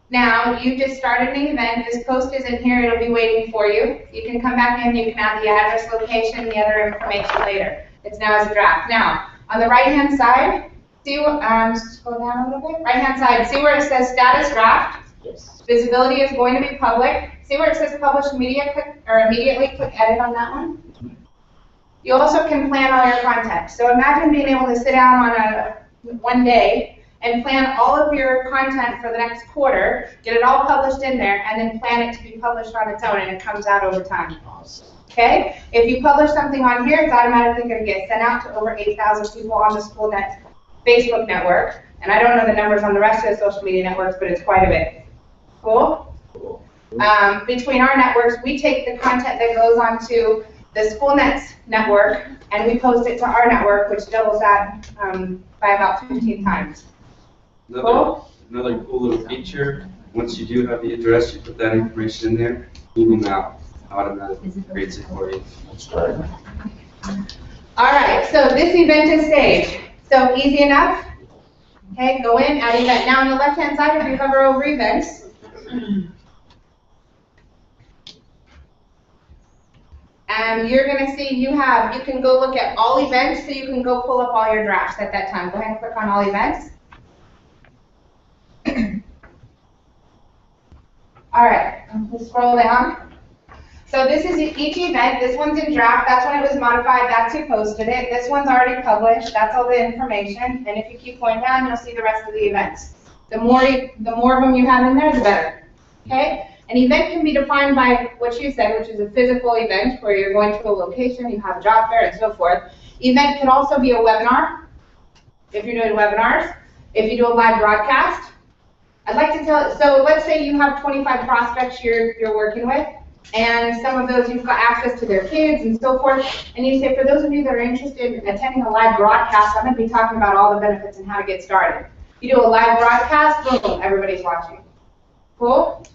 Now, you just started an event. This post is in here. It'll be waiting for you. You can come back in. You can add the address, location, the other information later. It's now as a draft. Now, on the right-hand side, see what, scroll down a little bit. Right-hand side, see where it says Status Draft? Yes. Visibility is going to be public. See where it says Publish Media? Click, or immediately click Edit on that one. You also can plan all your content. So imagine being able to sit down on one day and plan all of your content for the next quarter, get it all published in there, and then plan it to be published on its own, and it comes out over time. Awesome. Okay? If you publish something on here, it's automatically going to get sent out to over 8,000 people on the SKOOLnet Facebook network. And I don't know the numbers on the rest of the social media networks, but it's quite a bit. Cool? Between our networks, we take the content that goes onto the SKOOLnet network, and we post it to our network, which doubles that by about 15 times. Another cool little feature, once you do have the address, you put that information in there, Google Now automatically creates it for you. That's right. All right, so this event is saved. So easy enough. Okay, go in, add event. Now on the left-hand side, if you hover over events, you're going to see you can go look at all events, so you can go pull up all your drafts at that time. Go ahead and click on all events. All right, let's scroll down. So this is each event. This one's in draft. That's when it was modified. That's who posted it. This one's already published. That's all the information. And if you keep going down, you'll see the rest of the events. The more of them you have in there, the better. Okay? An event can be defined by what you said, which is a physical event where you're going to a location, you have a job fair, and so forth. Event can also be a webinar, if you're doing webinars. If you do a live broadcast, I'd like to tell, so let's say you have 25 prospects you're working with, and some of those you've got access to their kids and so forth, and you say, for those of you that are interested in attending a live broadcast, I'm going to be talking about all the benefits and how to get started. You do a live broadcast, boom, everybody's watching. Cool?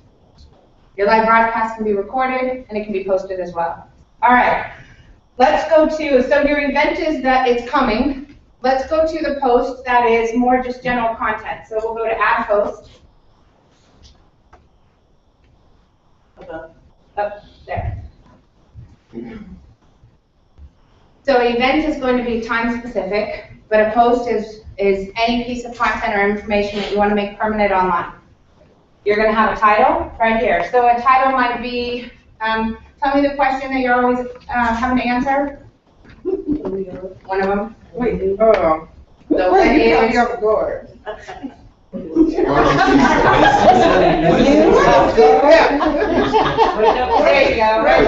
Your live broadcast can be recorded, and it can be posted as well. All right, let's go to, so your event is that it's coming. Let's go to the post that is more just general content. So we'll go to Add Post. Up there. So an event is going to be time specific, but a post is any piece of content or information that you want to make permanent online. You're going to have a title right here. So a title might be, tell me the question that you're always having to answer. One of them. Wait, So what is your board? There you go, right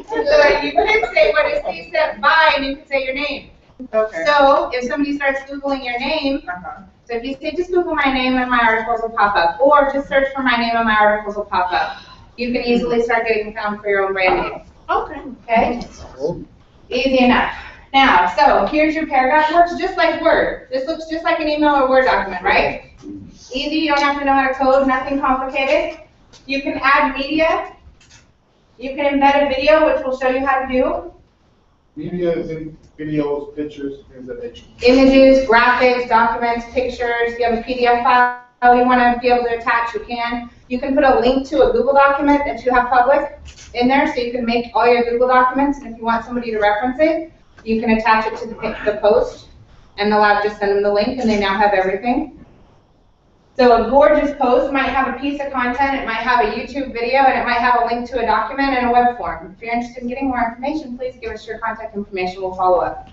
So you can say what is Steve said by, and you can say your name. Okay. So if somebody starts Googling your name, so if you say just Google my name and my articles will pop up, or just search for my name and my articles will pop up, you can easily start getting found for your own brand name. Okay. Okay? Easy enough. Now, so here's your paragraph. Works just like Word. This looks just like an email or Word document, right? Easy, you don't have to know how to code, nothing complicated. You can add media. You can embed a video, which we'll show you how to do. Media is in videos, pictures, things of that nature. Images, graphics, documents, pictures. If you have a PDF file you want to be able to attach, you can. You can put a link to a Google document that you have public in there, so you can make all your Google documents, and if you want somebody to reference it, you can attach it to the post, and they'll just send them the link, and they now have everything. So a gorgeous post might have a piece of content, it might have a YouTube video, and it might have a link to a document and a web form. If you're interested in getting more information, please give us your contact information, we'll follow up.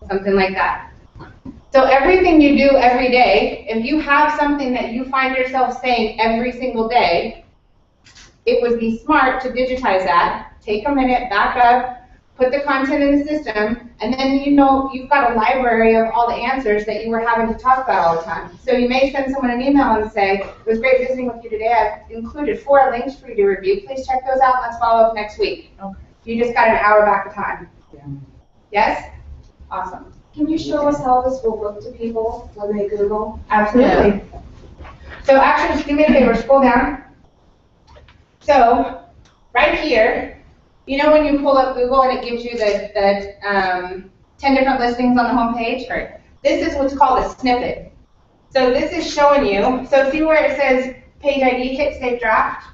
Something like that. So everything you do every day, if you have something that you find yourself saying every single day, it would be smart to digitize that, take a minute, back up, put the content in the system, and then you know you've got a library of all the answers that you were having to talk about all the time. So you may send someone an email and say, it was great visiting with you today. I've included 4 links for you to review. Please check those out. Let's follow up next week. Okay. You just got an hour back of time. Yeah. Yes? Awesome. Can you show us how this will look to people when they Google? Absolutely. So actually, just do me a favor, scroll down. So, right here, you know when you pull up Google and it gives you the 10 different listings on the home page? Right. This is what's called a snippet. So this is showing you, so see where it says page ID, hit save draft?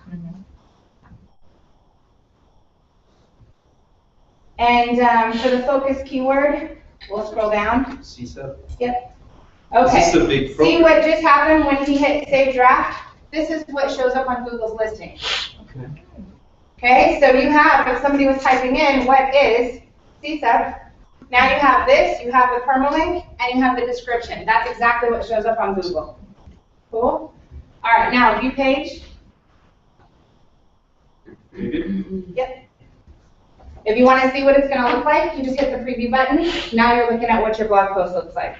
And for the focus keyword, we'll scroll down. CSEP? Yep. Is Okay. this a big See program? what just happened when he hit save draft? This is what shows up on Google's listing. Okay. Okay, so you have, if somebody was typing in what is CSEP, now you have this, you have the permalink, and you have the description. That's exactly what shows up on Google. Cool? All right, now view page. Yep. If you want to see what it's going to look like, you just hit the preview button. Now you're looking at what your blog post looks like.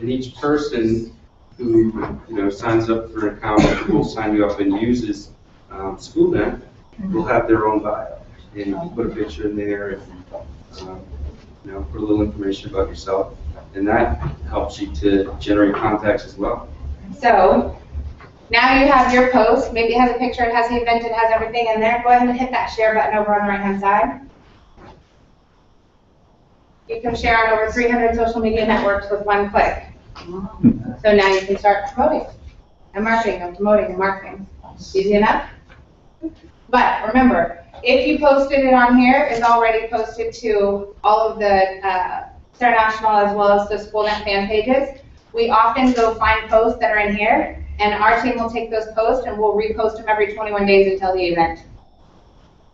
And each person who signs up for an account, will sign you up and uses SKOOLnet, will have their own bio. And you can put a picture in there and put a little information about yourself. And that helps you to generate contacts as well. So now you have your post. Maybe it has a picture, it has the event, it has everything in there. Go ahead and hit that share button over on the right-hand side. You can share on over 300 social media networks with one click. So now you can start promoting and marketing and promoting and marketing. Easy enough? But remember, if you posted it on here, it's already posted to all of the international as well as the SKOOLnet fan pages. We often go find posts that are in here, and our team will take those posts and we'll repost them every 21 days until the event.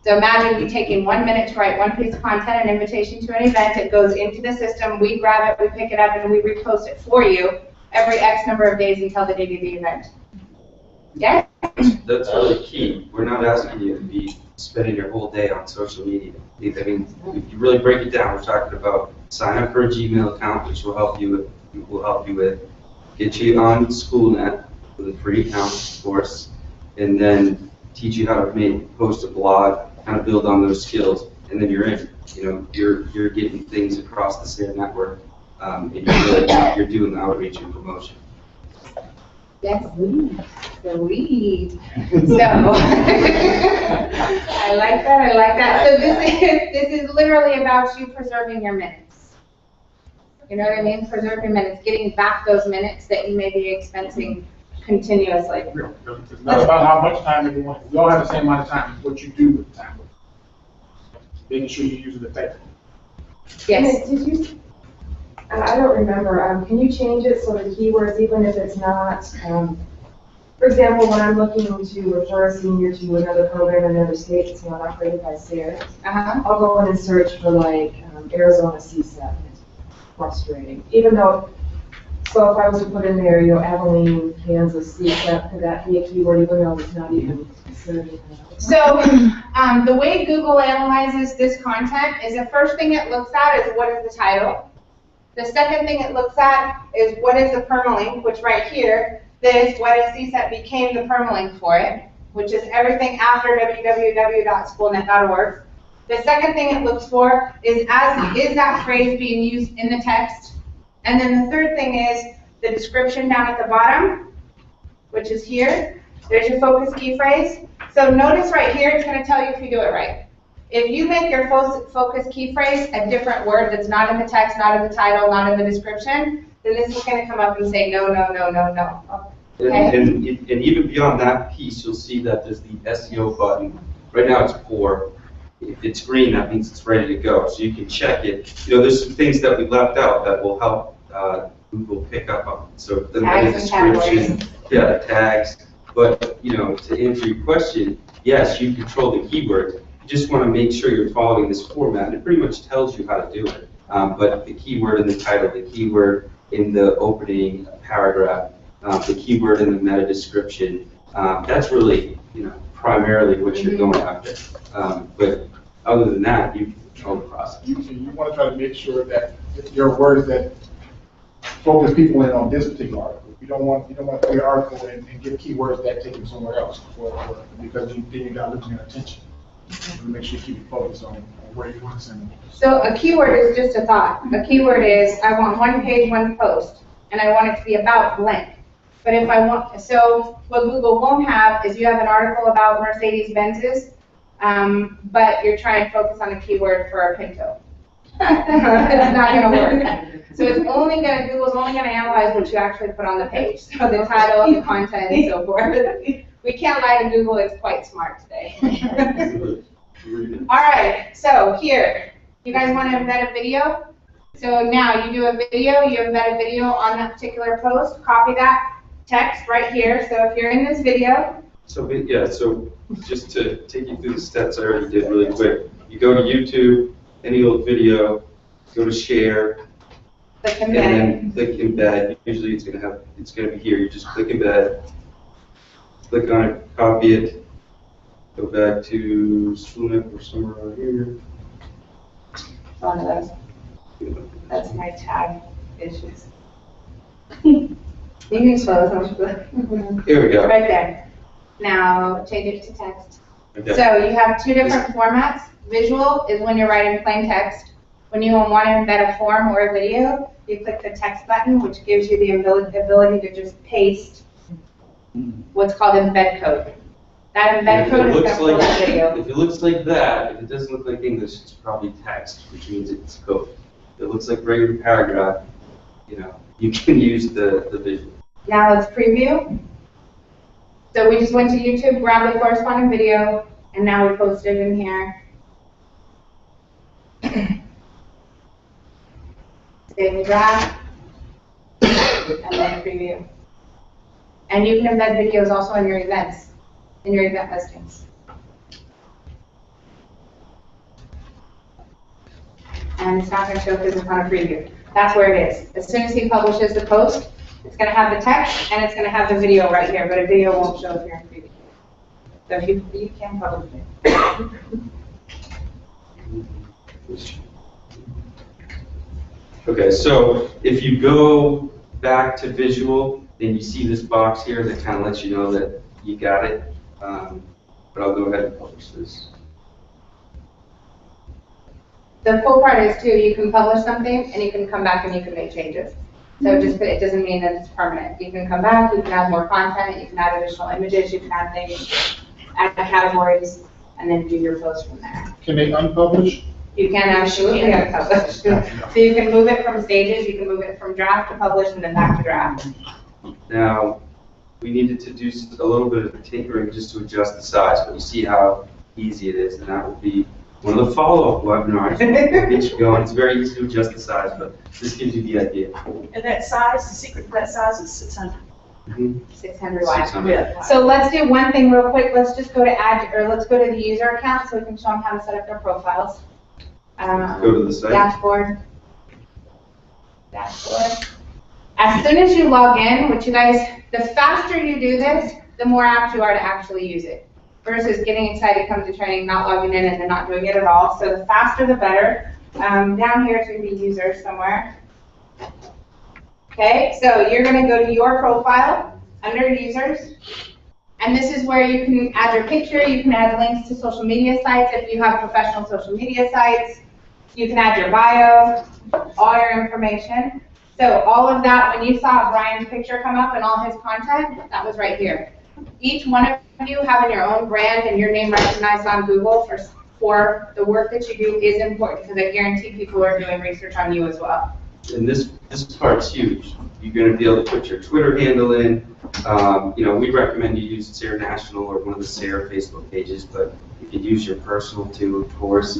So imagine you taking 1 minute to write one piece of content, an invitation to an event, it goes into the system, we grab it, we pick it up, and we repost it for you every X number of days until the date of the event. Yes? That's really key. We're not asking you to be spending your whole day on social media. I mean, if you really break it down, we're talking about sign up for a Gmail account, which will help you with, get you on SKOOLnet with a free account, of course, and then teach you how to post a blog, how to build on those skills, and then you're in. You're getting things across the SARE network, and you're doing the outreach and promotion. Yes, sweet. So, I like that. So this is literally about you preserving your minutes. You know what I mean? Preserve your minutes, getting back those minutes that you may be expensing continuously. It's not about how much time you want. We all have the same amount of time. It's what you do with the time. Making sure you use it effectively. Yes. Did you, I don't remember, can you change it so the keywords, even if it's not, for example, when I'm looking to refer a senior to another program in another state that's not operated by SARE, I'll go in and search for like Arizona CSEP. It's frustrating. Even though, so if I was to put in there, Abilene, Kansas CSEP, could that be a keyword even though it's not even considered? So the way Google analyzes this content is the first thing it looks at is what is the title. The second thing it looks at is what is the permalink, which right here, this what is CSEP became the permalink for it, which is everything after www.skoolnet.org. The second thing it looks for is that phrase being used in the text. And then the third thing is the description down at the bottom, which is here. There's your focus key phrase. So notice right here, it's going to tell you if you do it right. If you make your focus key phrase a different word that's not in the text, not in the title, not in the description, then this is going to come up and say no, no, no, no, no. Okay? And even beyond that piece, you'll see that there's the SEO button. Right now it's poor. If it's green, that means it's ready to go. So you can check it. There's some things that we left out that will help Google pick up on. So the description, the tags. But to answer your question, yes, you control the keywords. You just want to make sure you're following this format. It pretty much tells you how to do it. But the keyword in the title, the keyword in the opening paragraph, the keyword in the meta description, that's really primarily what you're going after. But other than that, you control the process. You want to try to make sure that your words that focus people in on this particular article. You don't want to put your article and give keywords that take them somewhere else, because then you got losing attention. You make sure you keep it focused on where you want to send them. So a keyword is just a thought. A keyword is, I want one page, one post, and I want it to be about blank. But if I want, so what Google won't have is you have an article about Mercedes-Benzes, but you're trying to focus on a keyword for a Pinto. It's not going to work. So it's Google's only going to analyze what you actually put on the page. So the title, the content, and so forth. We can't lie to Google, it's quite smart today. All right, so here, you guys want to embed a video? So now you do a video, you embed a video on that particular post, copy that text right here. So if you're in this video. So yeah, so just to take you through the steps I already did really quick. You go to YouTube, any old video, go to share, click and then click embed. Usually it's gonna be here. You just click embed, click on it, copy it, go back to SKOOLnet or somewhere around here. One of those. That's my tag issues. You can spell it. Here we go. Right there. Now change it to text. Okay. So you have two different formats. Visual is when you're writing plain text. When you want to embed a form or a video, you click the text button, which gives you the ability to just paste what's called embed code. That embed code is going to pull that video. If it looks like that, if it doesn't look like English, it's probably text, which means it's code. If it looks like regular paragraph, you can use the visual. Now let's preview. So we just went to YouTube, grabbed the corresponding video, and now we posted it in here. Save the draft, and then preview. And you can embed videos also in your events, in your event listings. And it's not going to show because it's on a preview. That's where it is. As soon as he publishes the post, it's going to have the text and it's going to have the video right here, but a video won't show if you're in preview. So if you can publish it. Okay, so if you go back to visual, then you see this box here that kind of lets you know that you got it. But I'll go ahead and publish this. The cool part is too, you can publish something and you can come back and you can make changes. So it doesn't mean that it's permanent. You can come back, you can add more content, you can add additional images, you can add things, add categories, and then do your post from there. Can they unpublish? You can absolutely unpublish. So you can move it from stages, you can move it from draft to publish and then back to draft. Now, we needed to do a little bit of tinkering just to adjust the size, but you see how easy it is, and that will be one of the follow-up webinars. We'll get you going. It's very easy to adjust the size, but this gives you the idea. And that size, the secret to that size is 600. 600 wide. 600. Yeah. So let's do one thing real quick. Let's just go to let's go to the user account so we can show them how to set up their profiles. Go to the site. Dashboard. As soon as you log in, the faster you do this, the more apt you are to actually use it. Versus getting excited to come to training, not logging in, and then not doing it at all. So the faster, the better. Down here is going to be users somewhere. Okay, so you're going to go to your profile under users. And this is where you can add your picture. You can add links to social media sites if you have professional social media sites. You can add your bio, all your information. So all of that, when you saw Brian's picture come up and all his content, that was right here. Each one of you having your own brand and your name recognized on Google for the work that you do is important because I guarantee people are doing research on you as well. And this part's huge. You're going to be able to put your Twitter handle in. We recommend you use SARE National or one of the SARE Facebook pages, but you could use your personal too, of course.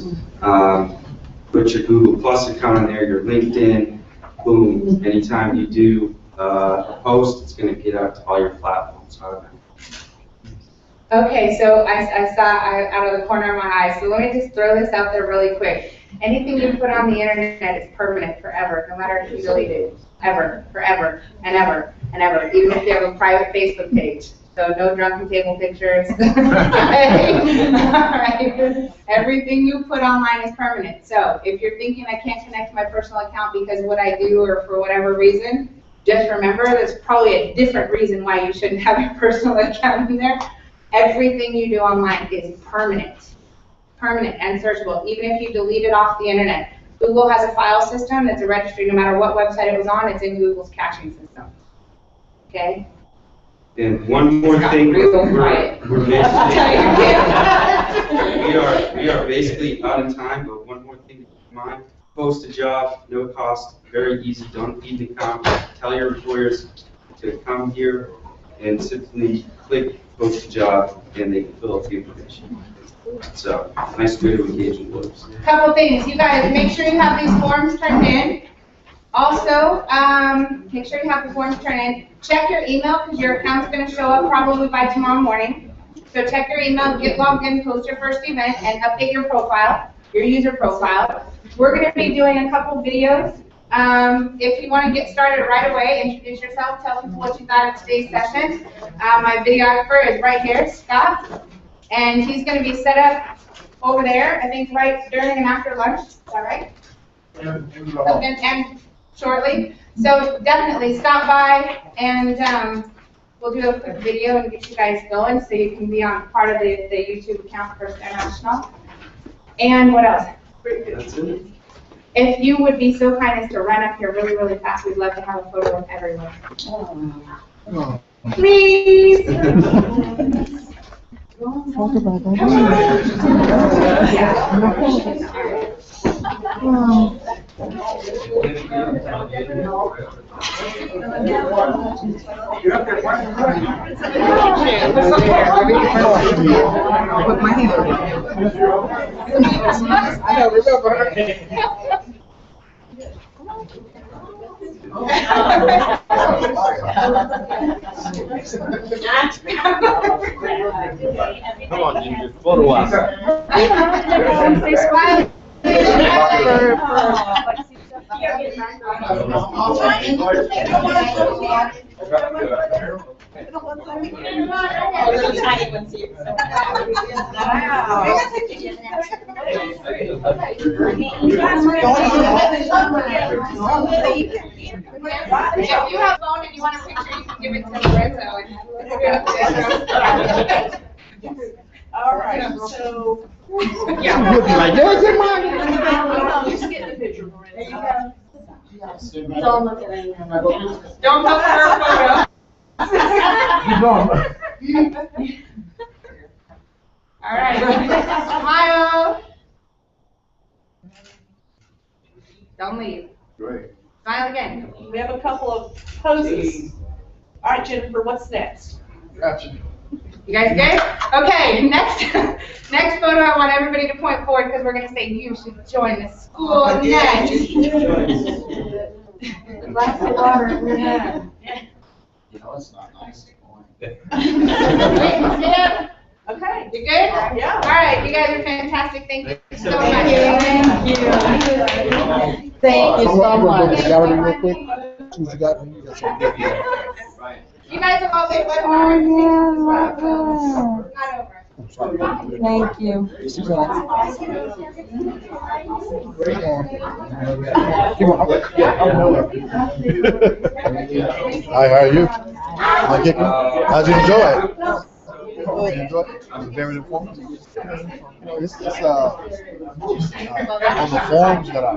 Put your Google Plus account in there, your LinkedIn, boom. Anytime you do a post, it's going to get out to all your platforms automatically. Okay, so I saw out of the corner of my eye, so let me just throw this out there really quick. Anything you put on the internet is permanent forever, no matter if you delete it. Ever, forever, and ever, and ever, even if you have a private Facebook page. So no drunken table pictures. Okay. All right. Everything you put online is permanent. So if you're thinking I can't connect to my personal account because of what I do or for whatever reason, just remember there's probably a different reason why you shouldn't have your personal account in there. Everything you do online is permanent and searchable, even if you delete it off the internet. Google has a file system that's a registry. No matter what website it was on, it's in Google's caching system. Okay? And one more thing, we are basically out of time, but one more thing to keep in mind. Post a job, no cost, very easy, don't even come. Tell your employers to come here and simply click post a job and they can fill out the information. So, nice way to engage employers. Couple things, you guys, make sure you have these forms turned in. Also, make sure you have the forms turned in. Check your email because your account's going to show up probably by tomorrow morning. So check your email, get logged in, post your first event, and update your profile, your user profile. We're going to be doing a couple videos. If you want to get started right away, introduce yourself, tell people what you thought of today's session. My videographer is right here, Scott, and he's going to be set up over there, I think right during and after lunch. Is that right? And shortly. So definitely stop by and we'll do a quick video and get you guys going so you can be on part of the YouTube account for International. And what else? That's it. If you would be so kind as to run up here really, really fast, we'd love to have a photo of everyone. Oh. Please! Come on, Ginger, photo us. If you have a phone and you want a picture, you can give it to Lorenzo. All right, so. Yeah. Just get the picture, Lorenzo. Don't look at me. Don't look for a photo. All right. Smile. Don't leave. Great. Smile again. We have a couple of poses. All right, Jennifer, what's next? Gotcha. You guys good? Okay, next photo, I want everybody to point forward because we're going to say you should join the SKOOLnet. Glass of water in your hand. You know, it's not nice. Yeah. Okay. You good? Yeah. All right, you guys are fantastic. Thank you so much. Thank you. Thank you so much. Gallery real quick. Who's you got? You got something. You guys have all been Oh, yeah. Not over. Thank you. Hi, how are you? Am I kicking? How'd you enjoy it? You enjoy it? Was it very informative? You know, it's on the forums that I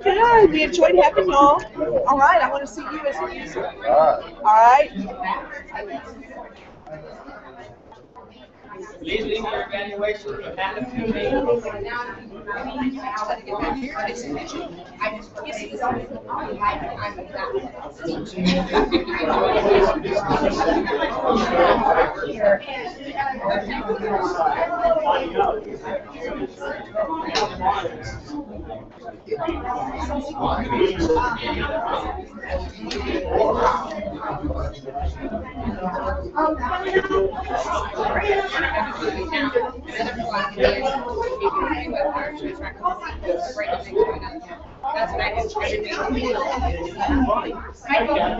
Good. We enjoyed having y'all. All right, I want to see you as a user. All right. Leaving your evaluation of That's what I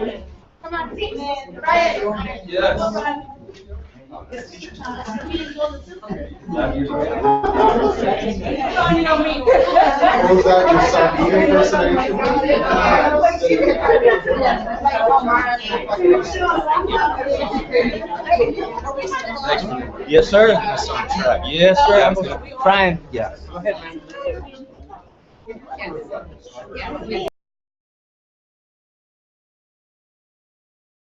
did. Come on, Ryan. Yes. Was that your Sardine impersonation? Yes, sir. Yes, sir. I'm trying. Yeah. Yes.